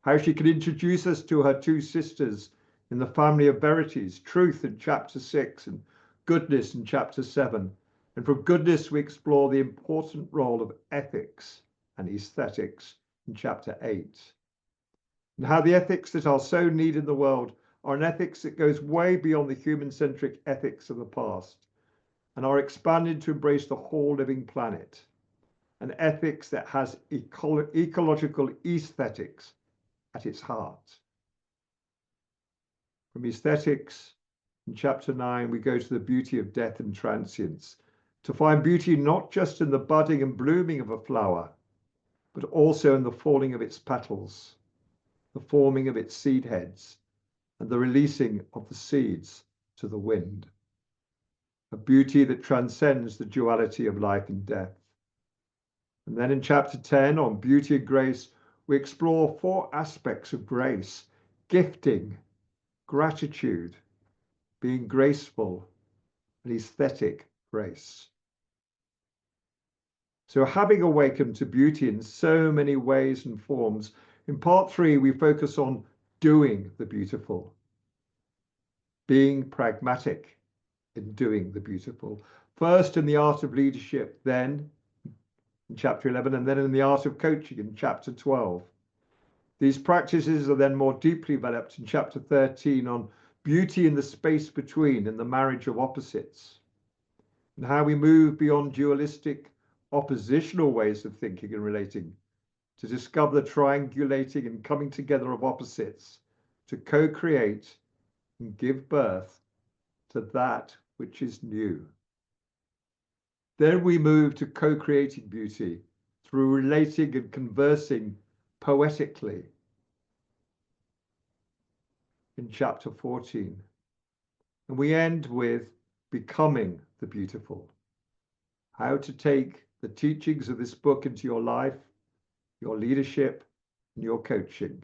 how she can introduce us to her 2 sisters in the family of verities, truth in chapter 6 and goodness in chapter 7, And from goodness, we explore the important role of ethics and aesthetics in chapter 8. And how the ethics that are so needed in the world are an ethics that goes way beyond the human-centric ethics of the past and are expanded to embrace the whole living planet. An ethics that has ecological aesthetics at its heart. From aesthetics, in chapter 9, we go to the beauty of death and transience, to find beauty not just in the budding and blooming of a flower, but also in the falling of its petals, the forming of its seed heads, and the releasing of the seeds to the wind. A beauty that transcends the duality of life and death. And then in chapter 10, on beauty and grace, we explore 4 aspects of grace: gifting, gratitude, being graceful, and aesthetic grace. So having awakened to beauty in so many ways and forms, in part 3, we focus on doing the beautiful, being pragmatic in doing the beautiful. First in the art of leadership, then in chapter 11, and then in the art of coaching in chapter 12. These practices are then more deeply developed in chapter 13 on beauty in the space between and the marriage of opposites, and how we move beyond dualistic, oppositional ways of thinking and relating to discover the triangulating and coming together of opposites to co-create and give birth to that which is new. Then we move to co-creating beauty through relating and conversing poetically in chapter 14. And we end with becoming the beautiful. How to take the teachings of this book into your life, your leadership, and your coaching.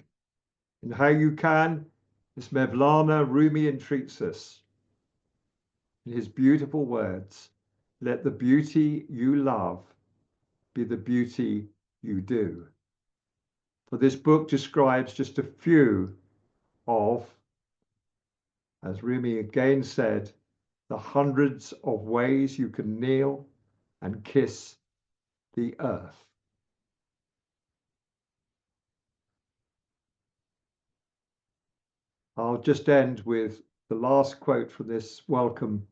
And how you can, as Mevlana Rumi entreats us in his beautiful words, let the beauty you love be the beauty you do. For this book describes just a few of, as Rumi again said, the hundreds of ways you can kneel and kiss the earth. I'll just end with the last quote from this welcome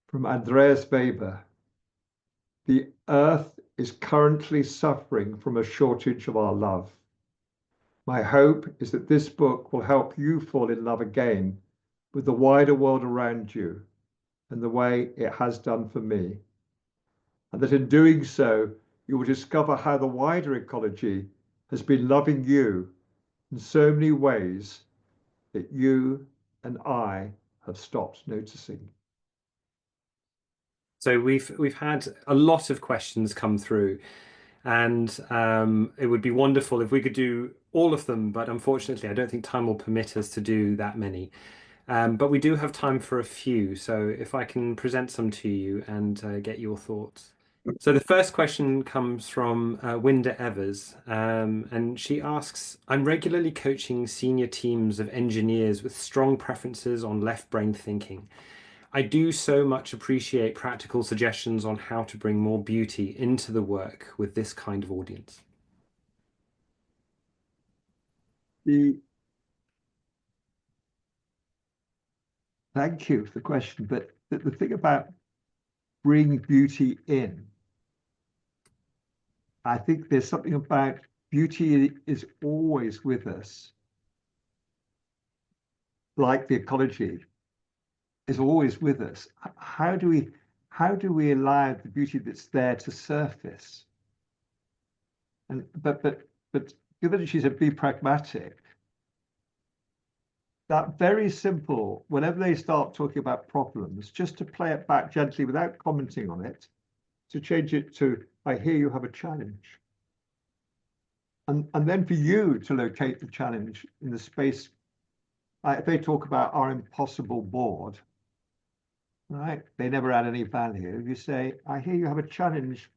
from Andreas Weber. The earth is currently suffering from a shortage of our love. My hope is that this book will help you fall in love again with the wider world around you and the way it has done for me. And that in doing so, you will discover how the wider ecology has been loving you in so many ways that you and I have stopped noticing. So we've had a lot of questions come through, and it would be wonderful if we could do all of them, but unfortunately, I don't think time will permit us to do that many. But we do have time for a few, so if I can present some to you and get your thoughts. So the first question comes from Winda Evers, and she asks, I'm regularly coaching senior teams of engineers with strong preferences on left brain thinking. I do so much appreciate practical suggestions on how to bring more beauty into the work with this kind of audience. Thank you for the question, but the thing about bring beauty in, I think there's something about beauty is always with us, like the ecology is always with us. How do we allow the beauty that's there to surface? And but given that she said be pragmatic, that very simple, whenever they start talking about problems, just to play it back gently without commenting on it, to change it to, I hear you have a challenge. And then for you to locate the challenge in the space, if they talk about our impossible board, right? They never add any value. You say, I hear you have a challenge.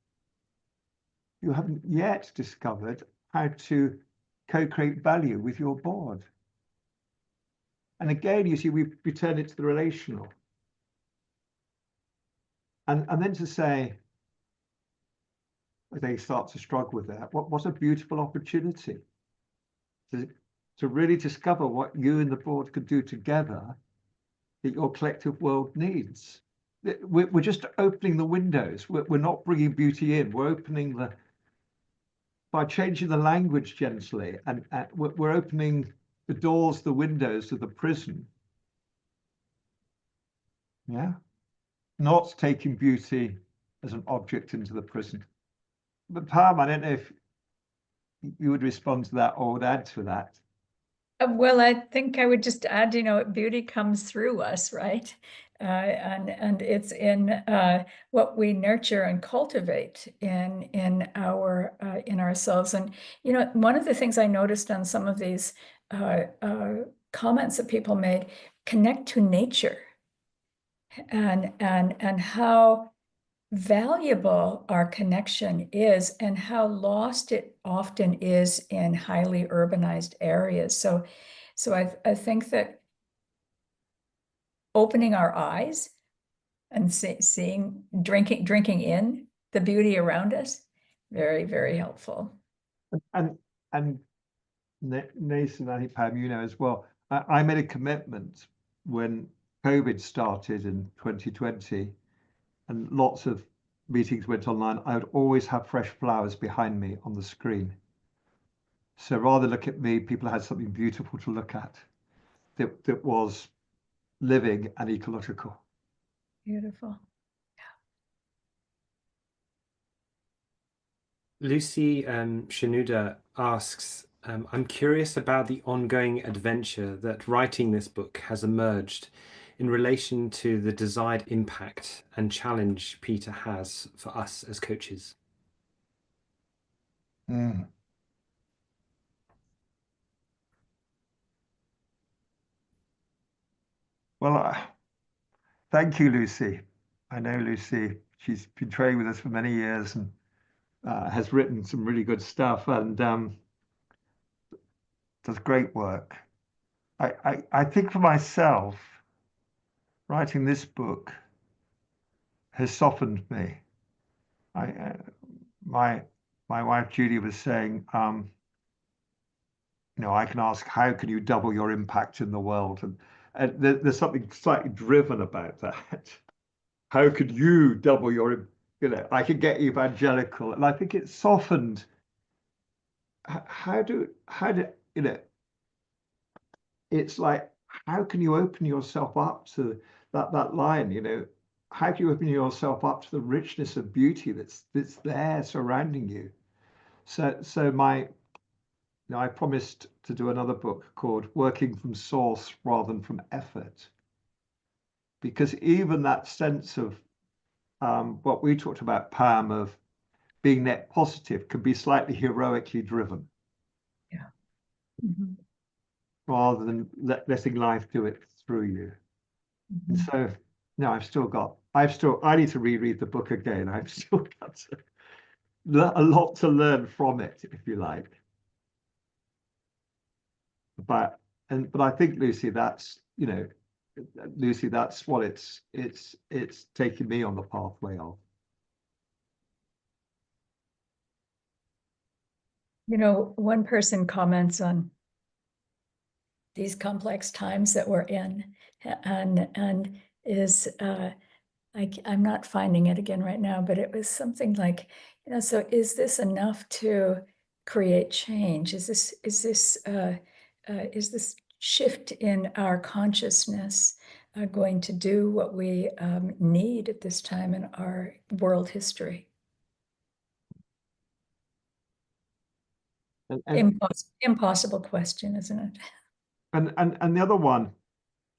You haven't yet discovered how to co-create value with your board. And again, you see, we turn it to the relational. and then to say, they start to struggle with that. What a beautiful opportunity to really discover what you and the board could do together that your collective world needs. We're just opening the windows. We're not bringing beauty in. We're opening by changing the language gently, and we're opening the doors, the windows of the prison. Yeah, not taking beauty as an object into the prison. But Pam, I don't know if you would respond to that or would add to that. Well, I think I would just add, beauty comes through us, right? And it's in what we nurture and cultivate in ourselves. And one of the things I noticed on some of these comments that people made, connect to nature, and how valuable our connection is, and how lost it often is in highly urbanized areas. So I think that opening our eyes and seeing, drinking in the beauty around us, very, very helpful. And Nathan, I think Pam, as well, I made a commitment when COVID started in 2020 and lots of meetings went online. I would always have fresh flowers behind me on the screen. So rather look at me, people had something beautiful to look at that was living and ecological. Beautiful. Lucy Shanuda asks, I'm curious about the ongoing adventure that writing this book has emerged in relation to the desired impact and challenge Peter has for us as coaches. Mm. Well, thank you, Lucy. I know Lucy, she's been training with us for many years and has written some really good stuff and does great work. I think for myself, writing this book has softened me. My wife Judy was saying, I can ask, how can you double your impact in the world? And there's something slightly driven about that. How could you double your, I could get evangelical, and I think it's softened. How do it's like, how can you open yourself up to that line, how can you open yourself up to the richness of beauty that's there surrounding you? So I promised to do another book called Working from Source Rather than from Effort, because even that sense of what we talked about, Pam, of being net positive can be slightly heroically driven. Yeah. Mm-hmm. Rather than letting life do it through you. Mm-hmm. And so no, I need to reread the book again. I've still got a lot to learn from it, if you like. But I think, Lucy, that's what it's taking me on the pathway of. One person comments on these complex times that we're in, and is I'm not finding it again right now, but it was something like, so is this enough to create change? Is this shift in our consciousness going to do what we need at this time in our world history? Impossible question, isn't it? And the other one,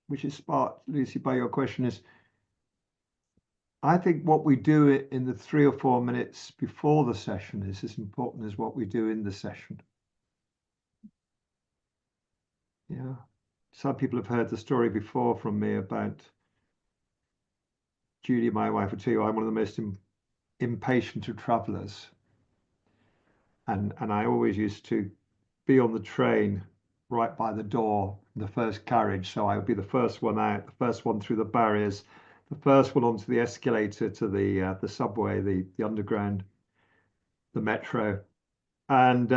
which is sparked, Lucy, by your question, is I think what we do in the 3 or 4 minutes before the session is as important as what we do in the session. Yeah. Some people have heard the story before from me about Judy, my wife, will tell you I'm one of the most impatient of travelers. And I always used to be on the train right by the door, the first carriage. So I would be the first one out, the first one through the barriers, the first one onto the escalator to the subway, the underground, the metro. And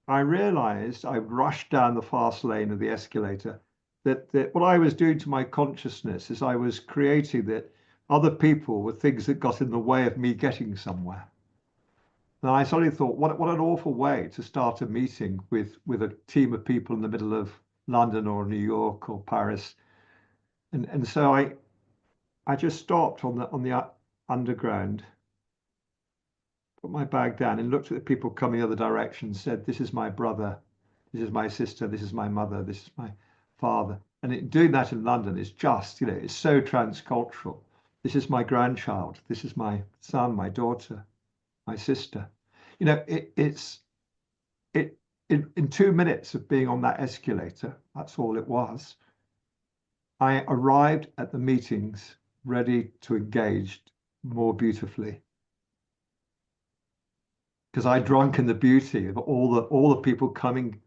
I realized I rushed down the fast lane of the escalator that what I was doing to my consciousness is I was creating that other people were things that got in the way of me getting somewhere. And I suddenly thought, what an awful way to start a meeting with a team of people in the middle of London or New York or Paris. And so I just stopped on the underground, put my bag down and looked at the people coming the other direction, said, this is my brother, this is my sister, this is my mother, this is my father. And doing that in London is just, it's so transcultural. This is my grandchild, this is my son, my daughter, my sister. In 2 minutes of being on that escalator, that's all it was, I arrived at the meetings ready to engage more beautifully. Because I drunk in the beauty of all the people coming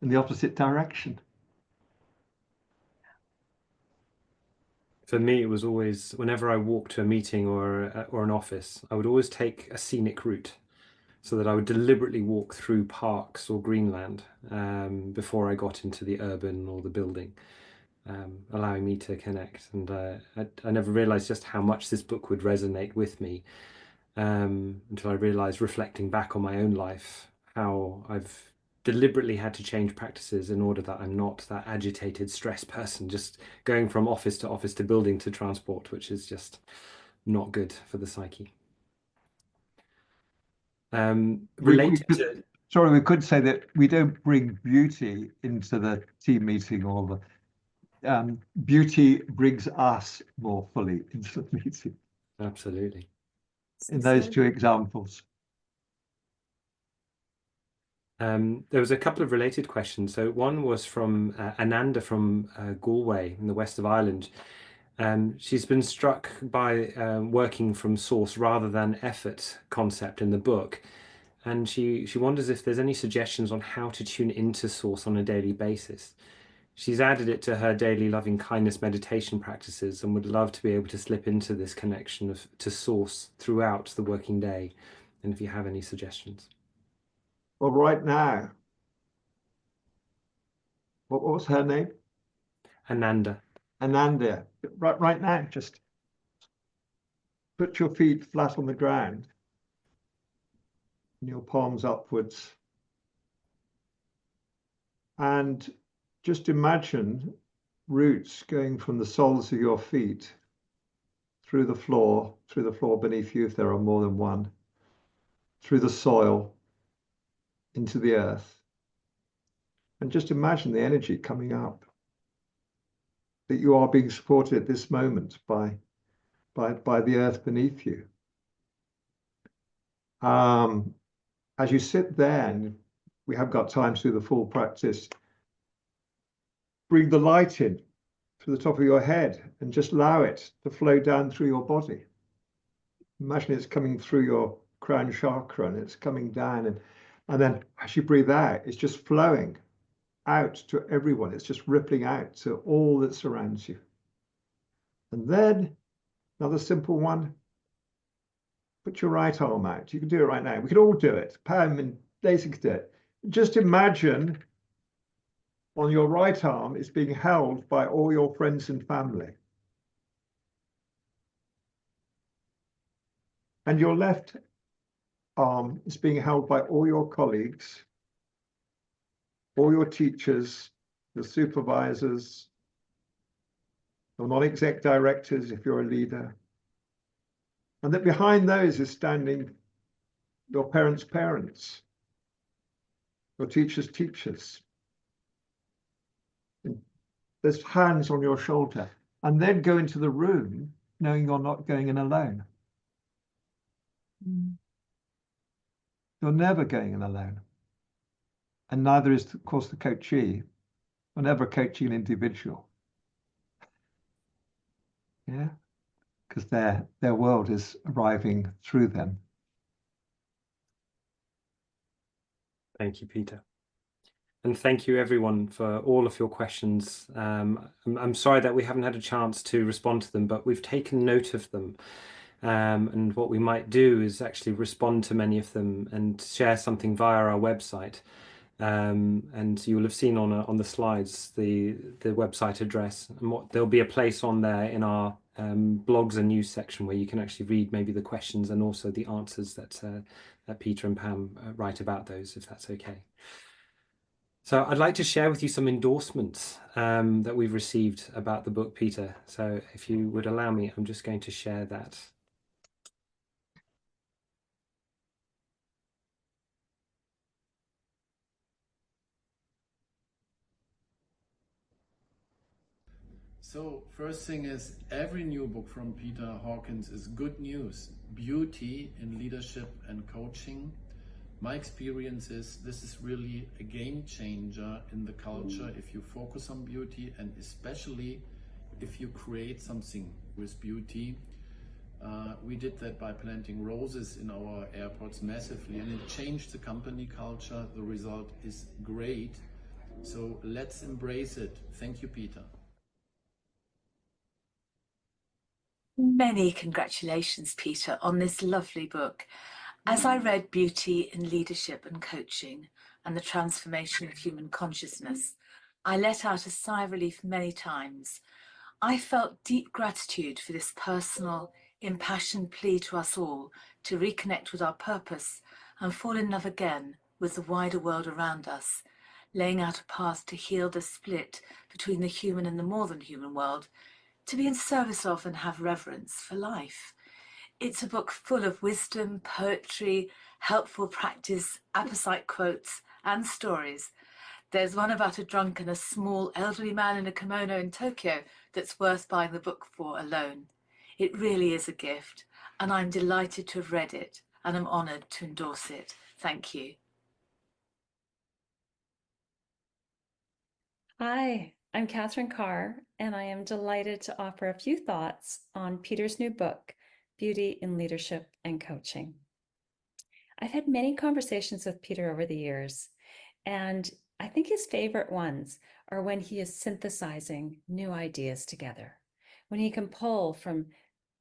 in the opposite direction. For me, it was always, whenever I walked to a meeting or an office, I would always take a scenic route, so that I would deliberately walk through parks or greenland before I got into the urban or the building, allowing me to connect. And I never realized just how much this book would resonate with me until I realized, reflecting back on my own life, how I've deliberately had to change practices in order that I'm not that agitated, stressed person, just going from office to building to transport, which is just not good for the psyche. Related to... Sorry, we could say that we don't bring beauty into the team meeting, or the beauty brings us more fully into the meeting. Absolutely. In those two examples. There was a couple of related questions. So one was from Ananda from Galway in the west of Ireland. She's been struck by working from source rather than effort concept in the book. And she wonders if there's any suggestions on how to tune into source on a daily basis. She's added it to her daily loving kindness meditation practices and would love to be able to slip into this connection to source throughout the working day. And if you have any suggestions. Well, right now, what was her name? Ananda. Ananda. Right now, just put your feet flat on the ground and your palms upwards. And just imagine roots going from the soles of your feet through the floor beneath you, if there are more than one, through the soil, into the earth. And just imagine the energy coming up, that you are being supported at this moment by the earth beneath you. As you sit there, and we have got time to do the full practice, bring the light in to the top of your head and just allow it to flow down through your body. Imagine it's coming through your crown chakra and it's coming down, and then as you breathe out, it's just flowing out to everyone. It's just rippling out to all that surrounds you. And then another simple one, put your right arm out. You can do it right now. We can all do it. Pam and Daisy can do it. Just imagine on your right arm it's being held by all your friends and family. And your left arm is being held by all your colleagues, all your teachers, your supervisors, your non-exec directors if you're a leader. And that behind those is standing your parents' parents, your teachers' teachers. And there's hands on your shoulder. And then go into the room knowing you're not going in alone. You're never going in alone. And neither is, of course, the coachee. You're never coaching an individual. Yeah, because their world is arriving through them. Thank you, Peter. And thank you everyone for all of your questions. I'm sorry that we haven't had a chance to respond to them, but we've taken note of them. And what we might do is actually respond to many of them and share something via our website. And you will have seen on the slides the website address, and there'll be a place on there in our blogs and news section where you can actually read maybe the questions and also the answers that Peter and Pam write about those, if that's okay. So I'd like to share with you some endorsements that we've received about the book, Peter. So if you would allow me, I'm just going to share that. So first thing is, every new book from Peter Hawkins is good news. Beauty in leadership and coaching. My experience is this is really a game changer in the culture if you focus on beauty, and especially if you create something with beauty. We did that by planting roses in our airports massively, and it changed the company culture. The result is great. So let's embrace it. Thank you, Peter. Many congratulations, Peter, on this lovely book. As I read Beauty in Leadership and Coaching and the Transformation of Human Consciousness, I let out a sigh of relief many times. I felt deep gratitude for this personal, impassioned plea to us all to reconnect with our purpose and fall in love again with the wider world around us, laying out a path to heal the split between the human and the more than human world, to be in service of and have reverence for life. It's a book full of wisdom, poetry, helpful practice, apposite quotes, and stories. There's one about a drunk and a small elderly man in a kimono in Tokyo that's worth buying the book for alone. It really is a gift, and I'm delighted to have read it, and I'm honoured to endorse it. Thank you. Hi, I'm Catherine Carr, and I am delighted to offer a few thoughts on Peter's new book, Beauty in Leadership and Coaching. I've had many conversations with Peter over the years, and I think his favorite ones are when he is synthesizing new ideas together, when he can pull from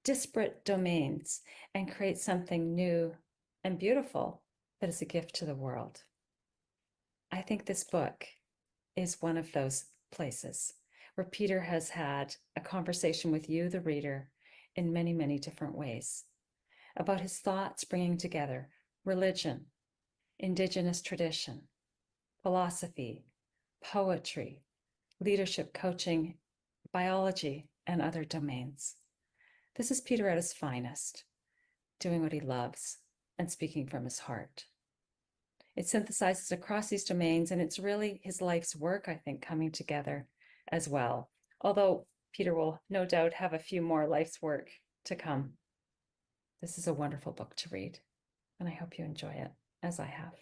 disparate domains and create something new and beautiful that is a gift to the world. I think this book is one of those places where Peter has had a conversation with you, the reader, in many, many different ways about his thoughts bringing together religion, indigenous tradition, philosophy, poetry, leadership coaching, biology, and other domains. This is Peter at his finest, doing what he loves and speaking from his heart. It synthesizes across these domains, and it's really his life's work, I think, coming together as well. Although Peter will no doubt have a few more life's work to come. This is a wonderful book to read, and I hope you enjoy it as I have.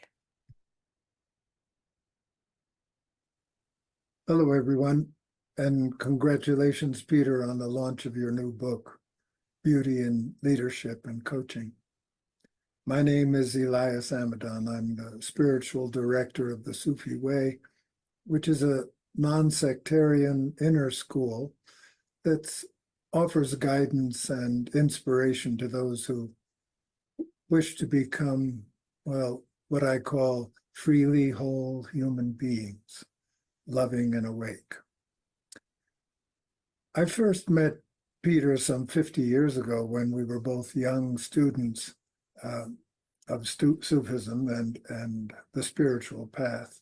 Hello, everyone, and congratulations, Peter, on the launch of your new book, Beauty in Leadership and Coaching. My name is Elias Amadon. I'm the spiritual director of the Sufi Way, which is a non-sectarian inner school that offers guidance and inspiration to those who wish to become, well, what I call freely whole human beings, loving and awake. I first met Peter some 50 years ago when we were both young students of Sufism and the spiritual path.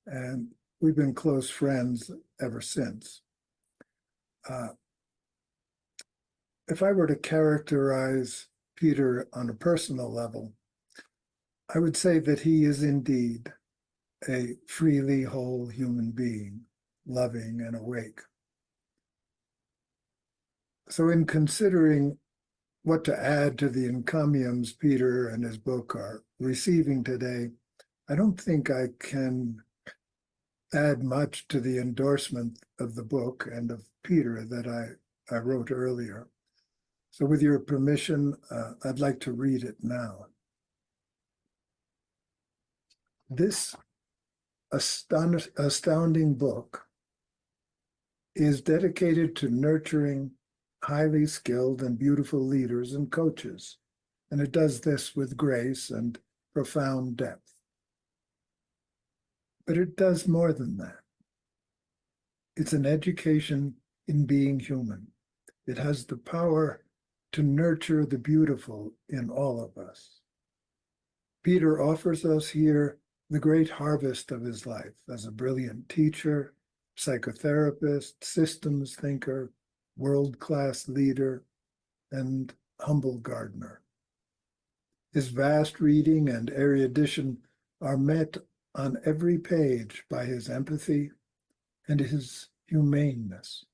And we've been close friends ever since. If I were to characterize Peter on a personal level, I would say that he is indeed a freely whole human being, loving and awake. So in considering what to add to the encomiums Peter and his book are receiving today, I don't think I can add much to the endorsement of the book and of Peter that I wrote earlier. So with your permission, I'd like to read it now. This astounding book is dedicated to nurturing highly skilled and beautiful leaders and coaches. And it does this with grace and profound depth. But it does more than that. It's an education in being human. It has the power to nurture the beautiful in all of us. Peter offers us here the great harvest of his life as a brilliant teacher, psychotherapist, systems thinker, world-class leader, and humble gardener. His vast reading and erudition are met on every page by his empathy and his humaneness.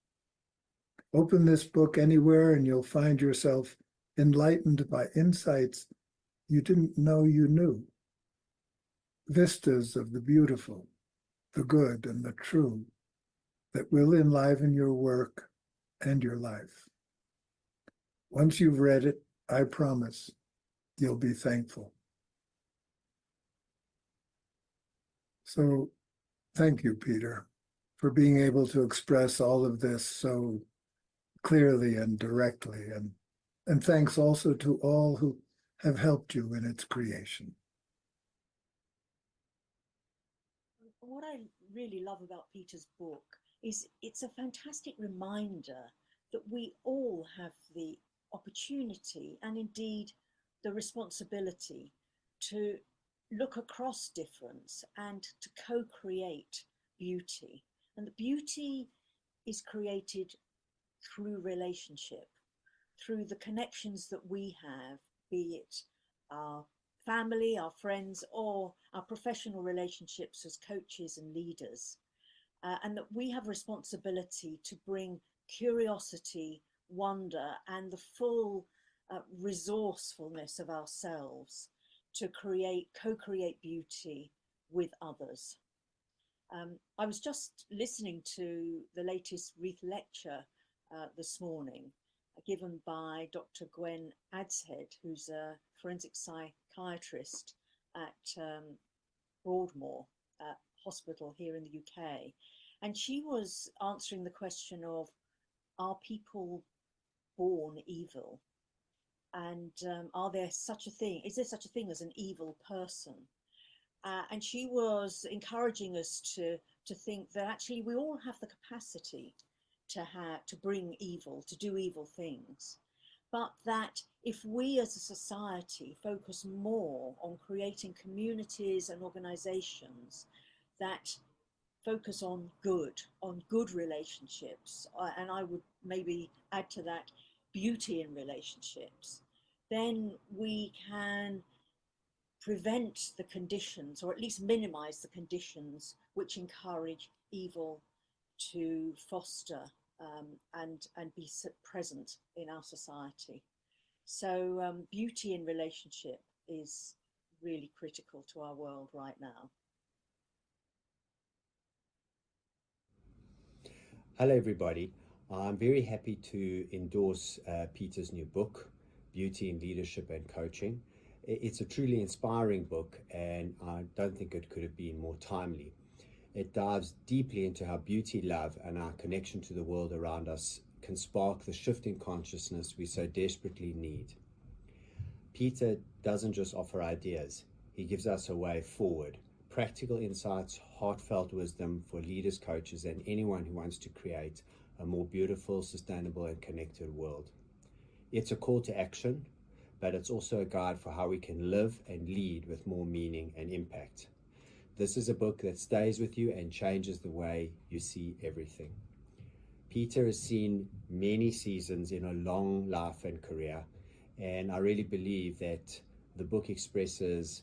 Open this book anywhere and you'll find yourself enlightened by insights you didn't know you knew. Vistas of the beautiful, the good, and the true that will enliven your work and your life. Once you've read it, I promise you'll be thankful. So thank you, Peter, for being able to express all of this so clearly and directly. And thanks also to all who have helped you in its creation. What I really love about Peter's book is it's a fantastic reminder that we all have the opportunity and indeed the responsibility to look across difference and to co-create beauty. And the beauty is created through relationship, through the connections that we have, be it our family, our friends, or our professional relationships as coaches and leaders. And that we have responsibility to bring curiosity, wonder, and the full resourcefulness of ourselves to co-create beauty with others. I was just listening to the latest Wreath lecture this morning, given by Dr. Gwen Adshead, who's a forensic psychiatrist at Broadmoor Hospital here in the UK. And she was answering the question of, are people born evil? And are there such a thing, is there such a thing as an evil person? And she was encouraging us to think that actually we all have the capacity to bring evil, to do evil things. But that if we as a society focus more on creating communities and organizations that focus on good relationships, and I would maybe add to that beauty in relationships, then we can prevent the conditions, or at least minimize the conditions which encourage evil to foster and be present in our society. So beauty in relationship is really critical to our world right now. Hello, everybody. I'm very happy to endorse Peter's new book, Beauty in Leadership and Coaching. It's a truly inspiring book, and I don't think it could have been more timely. It dives deeply into how beauty, love, and our connection to the world around us can spark the shift in consciousness we so desperately need. Peter doesn't just offer ideas, he gives us a way forward. Practical insights, heartfelt wisdom for leaders, coaches, and anyone who wants to create a more beautiful, sustainable, and connected world. It's a call to action, but it's also a guide for how we can live and lead with more meaning and impact. This is a book that stays with you and changes the way you see everything. Peter has seen many seasons in a long life and career, and I really believe that the book expresses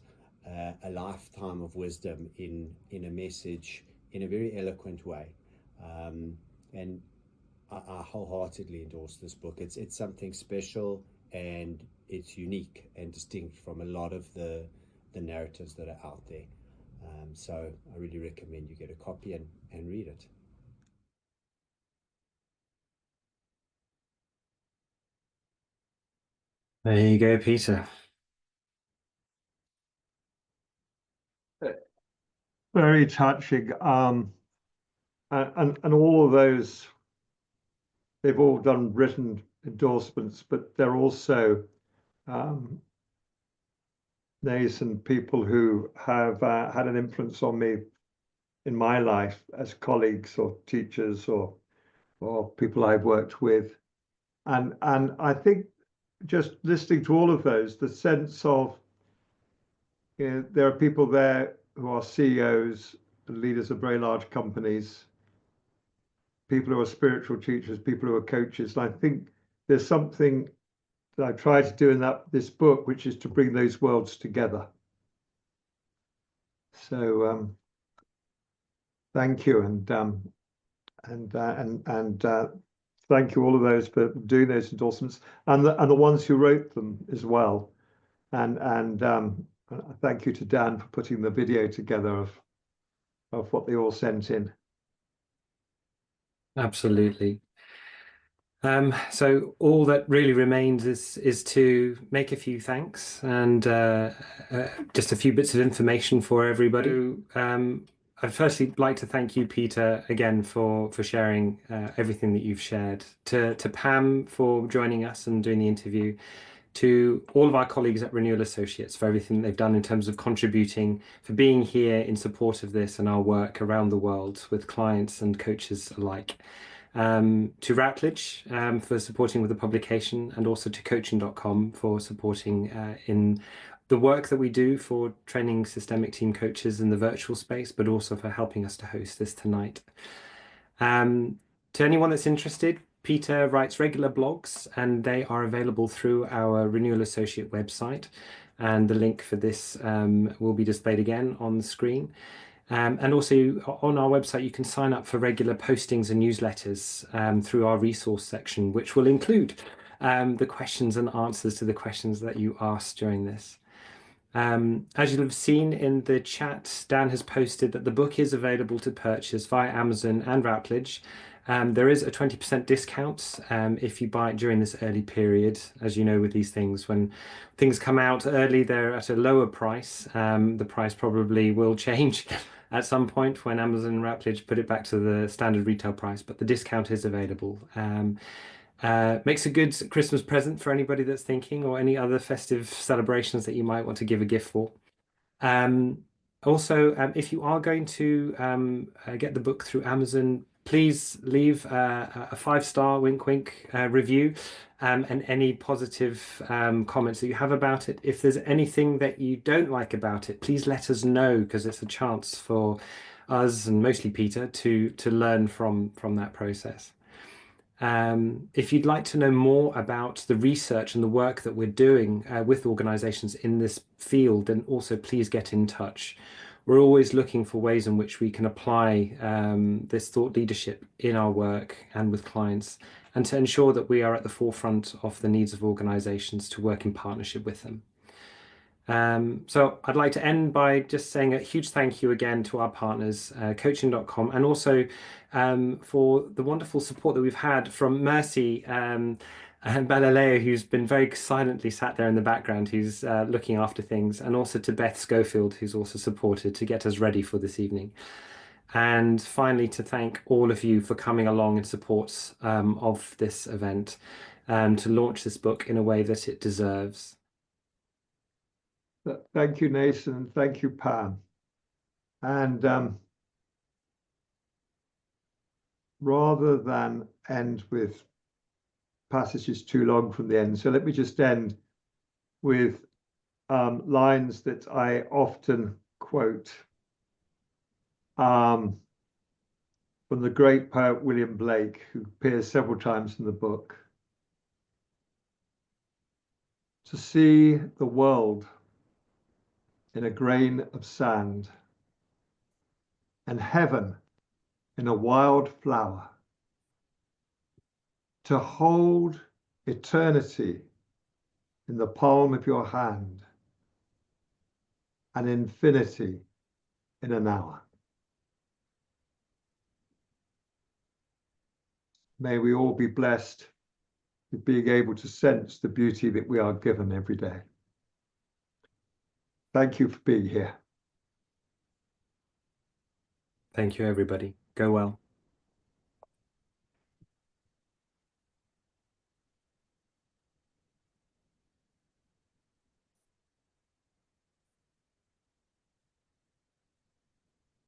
a lifetime of wisdom in a message in a very eloquent way. And I wholeheartedly endorse this book. It's something special, and it's unique and distinct from a lot of the narratives that are out there. So I really recommend you get a copy and read it. There you go, Peter. very touching. And all of those, they've all done written endorsements, but they're also nascent people who have had an influence on me in my life as colleagues or teachers or people I've worked with. And I think just listening to all of those, the sense of, you know, there are people there who are CEOs and leaders of very large companies, people who are spiritual teachers, people who are coaches. And I think there's something that I try to do in this book, which is to bring those worlds together. So thank you, and thank you all of those for doing those endorsements, and the ones who wrote them as well, and thank you to Dan for putting the video together of what they all sent in. Absolutely. So all that really remains is to make a few thanks and just a few bits of information for everybody. I'd firstly like to thank you, Peter, again for sharing everything that you've shared. To Pam for joining us and doing the interview. To all of our colleagues at Renewal Associates for everything they've done in terms of contributing, for being here in support of this and our work around the world with clients and coaches alike. To Routledge for supporting with the publication, and also to coaching.com for supporting in the work that we do for training systemic team coaches in the virtual space, but also for helping us to host this tonight. To anyone that's interested, Peter writes regular blogs, and they are available through our Renewal Associate website. And the link for this will be displayed again on the screen. And also on our website, you can sign up for regular postings and newsletters through our resource section, which will include the questions and answers to the questions that you asked during this. As you'll have seen in the chat, Dan has posted that the book is available to purchase via Amazon and Routledge. There is a 20% discount if you buy it during this early period. As you know, with these things, when things come out early, they're at a lower price. The price probably will change at some point when Amazon and Routledge put it back to the standard retail price, but the discount is available. Makes a good Christmas present for anybody that's thinking, or any other festive celebrations that you might want to give a gift for. Also, if you are going to get the book through Amazon, please leave a 5-star wink review and any positive comments that you have about it. If there's anything that you don't like about it, please let us know, because it's a chance for us, and mostly Peter, to learn from that process. If you'd like to know more about the research and the work that we're doing with organizations in this field, then also please get in touch. We're always looking for ways in which we can apply this thought leadership in our work and with clients, and to ensure that we are at the forefront of the needs of organizations to work in partnership with them. So I'd like to end by just saying a huge thank you again to our partners, coaching.com, and also for the wonderful support that we've had from Mercy and Balaleo, who's been very silently sat there in the background, who's looking after things, and also to Beth Schofield, who's also supported to get us ready for this evening. And finally, to thank all of you for coming along in support of this event, to launch this book in a way that it deserves. Thank you, Nathan. Thank you, Pam. And rather than end with passages too long from the end, so let me just end with lines that I often quote from the great poet William Blake, who appears several times in the book. To see the world in a grain of sand, and heaven in a wild flower, to hold eternity in the palm of your hand, and infinity in an hour. May we all be blessed with being able to sense the beauty that we are given every day. Thank you for being here. Thank you, everybody. Go well.